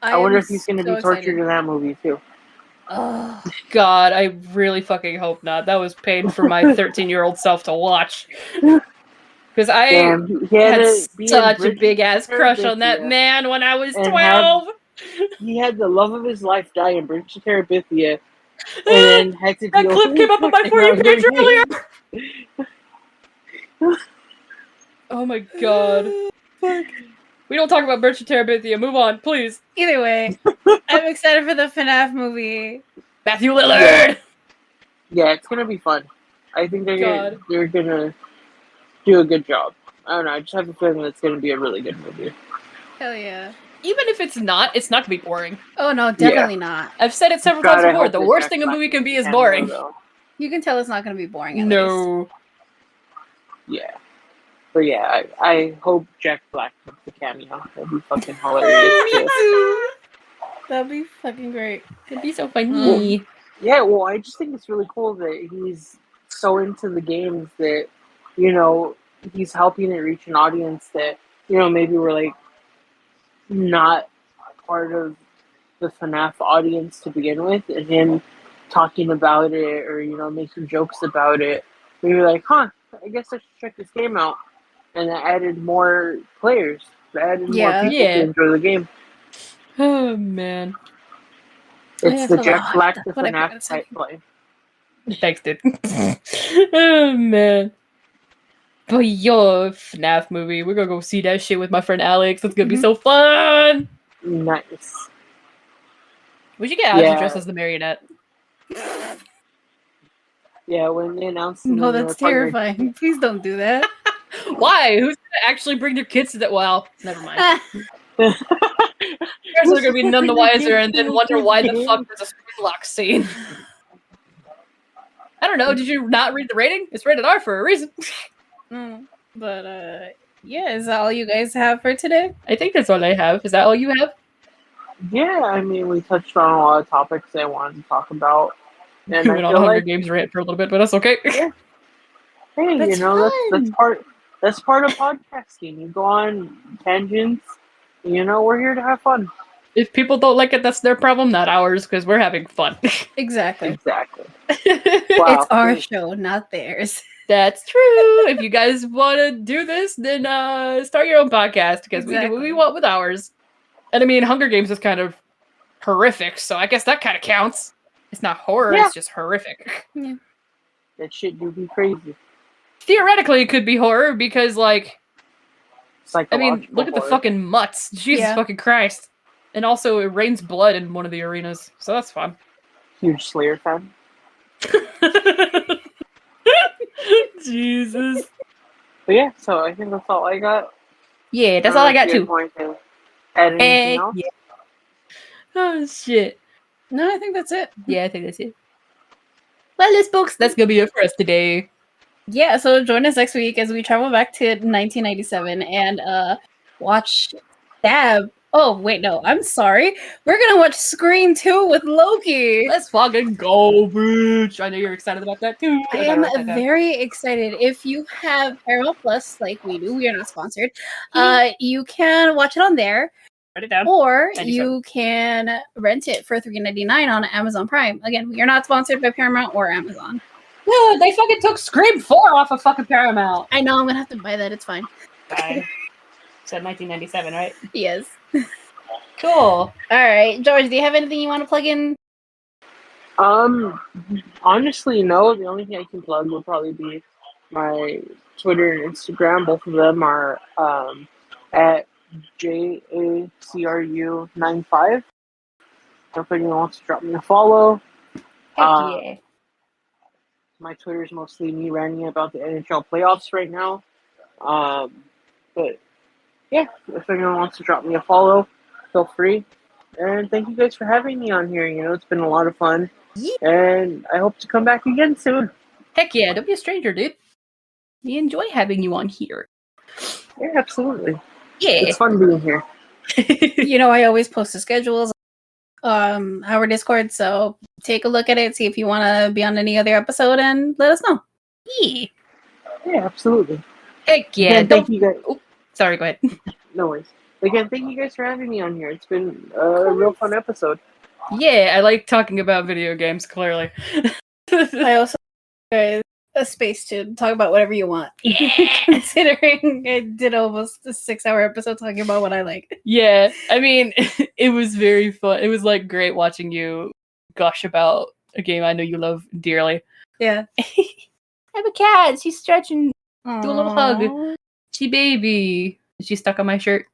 I wonder if he's going to be tortured in that movie too. Oh, God, I really fucking hope not. That was pain for my 13-year-old self to watch. Because I Damn, he had had to be in such a Bridget big ass crush on that Terabithia man when I was and 12. he had the love of his life die in Bridget Terabithia, and then had to That deal clip came up on my fucking For You Hunger page earlier. Games. Oh my god. Fuck. We don't talk about Bridget Terabithia. Move on, please. either way, I'm excited for the FNAF movie. Matthew Lillard. Yeah, it's gonna be fun. I think God. they're gonna do a good job. I don't know. I just have a feeling it's gonna be a really good movie. Hell yeah. Even if it's not gonna be boring. Oh no, definitely not. I've said it several God, times I before. hope The that worst Jack thing a Black movie can be makes is a cameo, boring. though. You can tell it's not going to be boring at least. No. Yeah. But yeah, I hope Jack Black makes a cameo. That'd be fucking hilarious. too. That'd be fucking great. It'd be so funny. Yeah, well, I just think it's really cool that he's so into the games that, you know, he's helping it reach an audience that, you know, maybe we're like not part of the FNAF audience to begin with, and him talking about it or, you know, making jokes about it. We were like, huh, I guess I should check this game out. And that added more players. That added more people to enjoy the game. Oh, man. It's the Jack Black to FNAF pipeline. Thanks, dude. Oh, man. But yo, FNAF movie. We're gonna go see that shit with my friend Alex. It's gonna be so fun. Nice. We should get Alex dressed as the marionette. Yeah, when they announced No, that's terrifying. Please don't do that. Why? Who's gonna actually bring their kids to that? Well, never mind. Parents are gonna be none the wiser and then wonder why the fuck there's a spring lock scene. I don't know. Did you not read the rating? It's rated R for a reason. But yeah, is that all you guys have for today? I think that's all I have. Is that all you have? Yeah, I mean, we touched on a lot of topics I wanted to talk about. And we went on a Hunger Games rant for a little bit, but that's okay. Yeah. Hey, that's you know, fun. that's part of podcasting. You go on tangents. You know, we're here to have fun. If people don't like it, that's their problem, not ours, because we're having fun. Exactly. Exactly. Wow. It's our show, not theirs. That's true. If you guys want to do this, then start your own podcast, because we do what we want with ours. And I mean, Hunger Games is kind of horrific, so I guess that kind of counts. It's not horror, it's just horrific. Yeah. That shit do be crazy. Theoretically, it could be horror, because, like, I mean, look at the horror. fucking mutts. Jesus fucking Christ. And also, it rains blood in one of the arenas, so that's fun. Huge Slayer fan. Jesus. But yeah, so I think that's all I got. Yeah, that's all I got too. To add anything else? Yeah. Oh shit. No, I think that's it. Yeah, I think that's it. Well, this folks, that's gonna be it for us today. Yeah, so join us next week as we travel back to 1997 and watch Stab. Oh, wait, no, I'm sorry. We're gonna watch Scream 2 with Loki. Let's fucking go, bitch. I know you're excited about that too. I am very excited. If you have Paramount Plus, like we do, we are not sponsored. You can watch it on there. Write it down. Or you can rent it for $3.99 on Amazon Prime. Again, we are not sponsored by Paramount or Amazon. Dude, they fucking took Scream 4 off of fucking Paramount. I know, I'm gonna have to buy that. It's fine. Fine. Said 1997, right? Yes. Cool. All right, George, do you have anything you want to plug in? Honestly, no. The only thing I can plug will probably be my Twitter and Instagram. Both of them are at JACRU95. If anyone wants to drop me a follow. Heck yeah. My Twitter is mostly me ranting about the NHL playoffs right now. But yeah, if anyone wants to drop me a follow, feel free. And thank you guys for having me on here. You know, it's been a lot of fun. Yeah. And I hope to come back again soon. Heck yeah, don't be a stranger, dude. We enjoy having you on here. Yeah, absolutely. Yeah. It's fun being here. You know, I always post the schedules our Discord, so take a look at it, see if you want to be on any other episode, and let us know. Yeah. Yeah, absolutely. Heck yeah. Again, thank you guys. Oh, sorry, go ahead. No worries. Again, thank you guys for having me on here. It's been a real fun episode. Yeah, I like talking about video games, clearly. I also a space to talk about whatever you want. Yeah. Considering I did almost a 6-hour episode talking about what I like. Yeah, I mean, it was very fun. It was like great watching you gush about a game I know you love dearly. Yeah. I have a cat. She's stretching. Do a little hug. Aww. She baby. She's stuck on my shirt.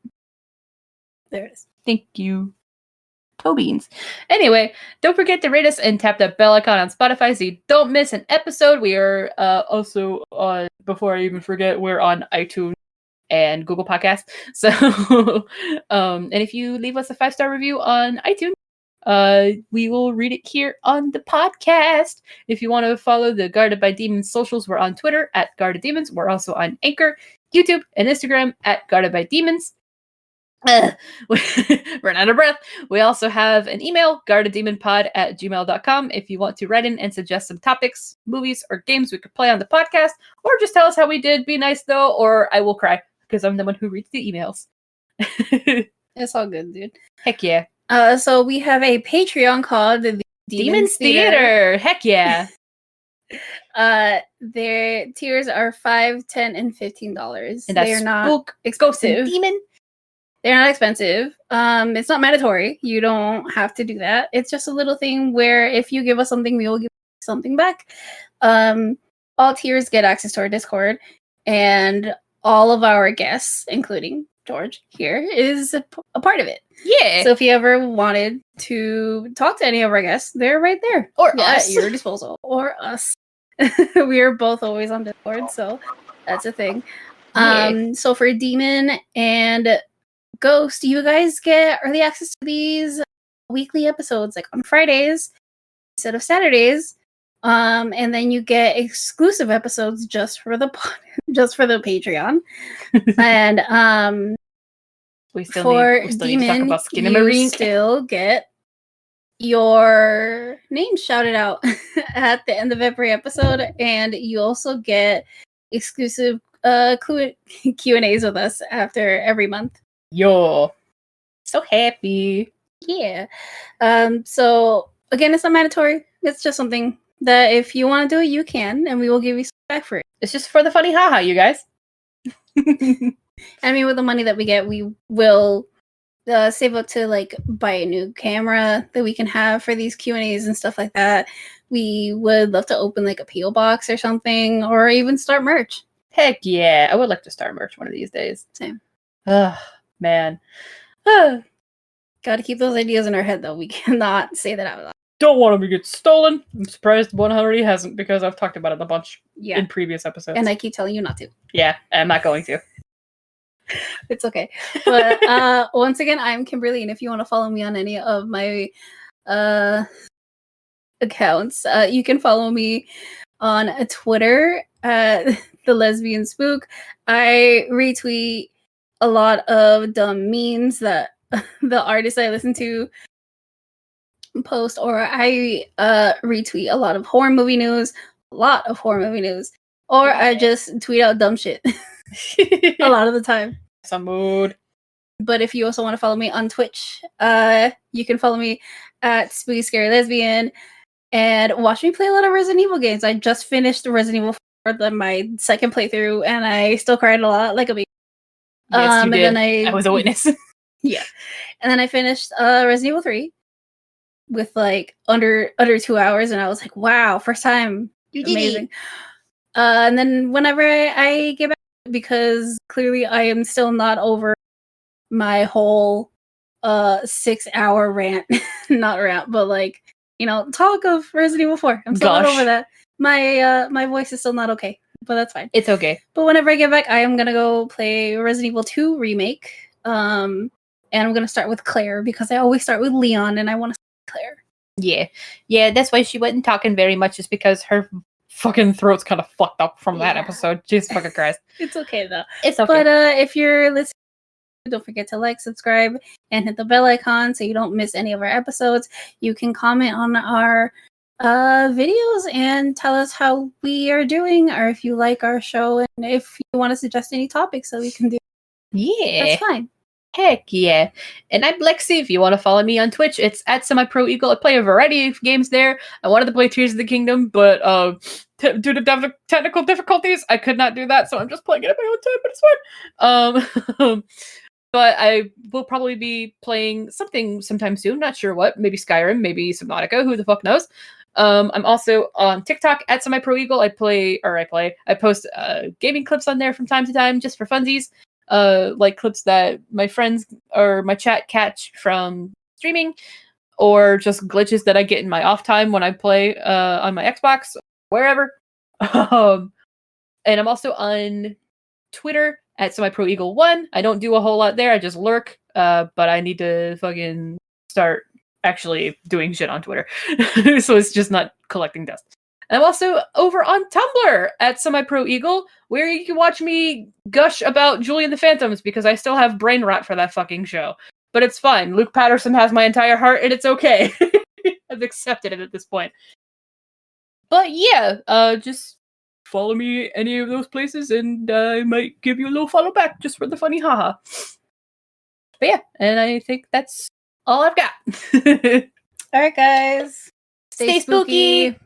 There it is. Thank you. Toe beans. Anyway, don't forget to rate us and tap that bell icon on Spotify so you don't miss an episode. We are also on, before I even forget, we're on iTunes and Google Podcasts. So, and if you leave us a 5-star review on iTunes, we will read it here on the podcast. If you want to follow the Guarded by Demons socials, we're on Twitter at Guarded Demons. We're also on Anchor, YouTube, and Instagram at Guarded by Demons. Run out of breath. We also have an email, guardeddemonpod@gmail.com, if you want to write in and suggest some topics, movies, or games we could play on the podcast, or just tell us how we did. Be nice though, or I will cry because I'm the one who reads the emails. It's all good, dude. Heck yeah. So we have a Patreon called the Demons Theater. Heck yeah. Their tiers are $5, $10, and $15. And that's They're not Spook, Ghost, and Demon. They're not expensive. It's not mandatory. You don't have to do that. It's just a little thing where if you give us something, we will give something back. All tiers get access to our Discord, and all of our guests, including George here, is a part of it. Yeah. So if you ever wanted to talk to any of our guests, they're right there. Or at us. your disposal. Or us. We are both always on Discord, so that's a thing. Yeah. So for Demon and Ghost, you guys get early access to these weekly episodes, like on Fridays instead of Saturdays. And then you get exclusive episodes just for the Patreon. And we still for need to talk Demon, about Skin and you Marine. still get your name shouted out at the end of every episode, and you also get exclusive Q&As with us after every month. Yo, so happy. Yeah. So again, it's not mandatory. It's just something that if you want to do it, you can, and we will give you some back for it. It's just for the funny haha, you guys. I mean, with the money that we get, we will save up to like buy a new camera that we can have for these Q&As and stuff like that. We would love to open like a PO box or something, or even start merch. Heck yeah, I would like to start merch one of these days. Same. Ugh, man. Got to keep those ideas in our head, though. We cannot say that out loud. Don't want them to get stolen. I'm surprised one already hasn't, because I've talked about it a bunch in previous episodes. And I keep telling you not to. Yeah, I'm not going to. It's okay. But once again, I'm Kimberly, and if you want to follow me on any of my accounts, you can follow me on Twitter at The Lesbian Spook. I retweet a lot of dumb memes that the artists I listen to post, or I retweet a lot of horror movie news, or I just tweet out dumb shit a lot of the time. Some mood. But if you also want to follow me on Twitch, you can follow me at Spooky Scary Lesbian and watch me play a lot of Resident Evil games. I just finished Resident Evil 4, my second playthrough, and I still cried a lot like a baby. Yes, you did. And then I was a witness. Yeah. And then I finished Resident Evil 3 with like under 2 hours, and I was like, wow, first time. You did amazing. And then whenever I get back, because clearly I am still not over my whole 6-hour rant. Not rant, but like, talk of Resident Evil 4. I'm still not over that. My voice is still not okay, but that's fine. It's okay. But whenever I get back, I am gonna go play Resident Evil 2 remake. And I'm gonna start with Claire because I always start with Leon, and I want to Claire. Yeah, that's why she wasn't talking very much, is because her fucking throat's kind of fucked up from that episode. Jesus fucking Christ. It's okay though. It's okay. But if you're listening, don't forget to like, subscribe, and hit the bell icon so you don't miss any of our episodes. You can comment on our videos and tell us how we are doing, or if you like our show, and if you want to suggest any topics that we can do. Yeah, that's fine. Heck yeah. And I'm Lexi. If you want to follow me on Twitch, it's at SemiProEagle. I play a variety of games there. I wanted to play Tears of the Kingdom, but due to technical difficulties, I could not do that, so I'm just playing it at my own time, but it's fun. But I will probably be playing something sometime soon. Not sure what. Maybe Skyrim, maybe Subnautica. Who the fuck knows? I'm also on TikTok at SemiProEagle. I post gaming clips on there from time to time, just for funsies. Like clips that my friends or my chat catch from streaming, or just glitches that I get in my off time when I play on my Xbox, wherever. And I'm also on Twitter at SemiProEagle1. I don't do a whole lot there. I just lurk, but I need to fucking start actually doing shit on Twitter. So it's just not collecting dust. I'm also over on Tumblr at SemiProEagle, where you can watch me gush about Julie and the Phantoms, because I still have brain rot for that fucking show. But it's fine. Luke Patterson has my entire heart, and it's okay. I've accepted it at this point. But yeah, just follow me any of those places, and I might give you a little follow back just for the funny haha. But yeah, and I think that's all I've got. All right, guys. Stay spooky.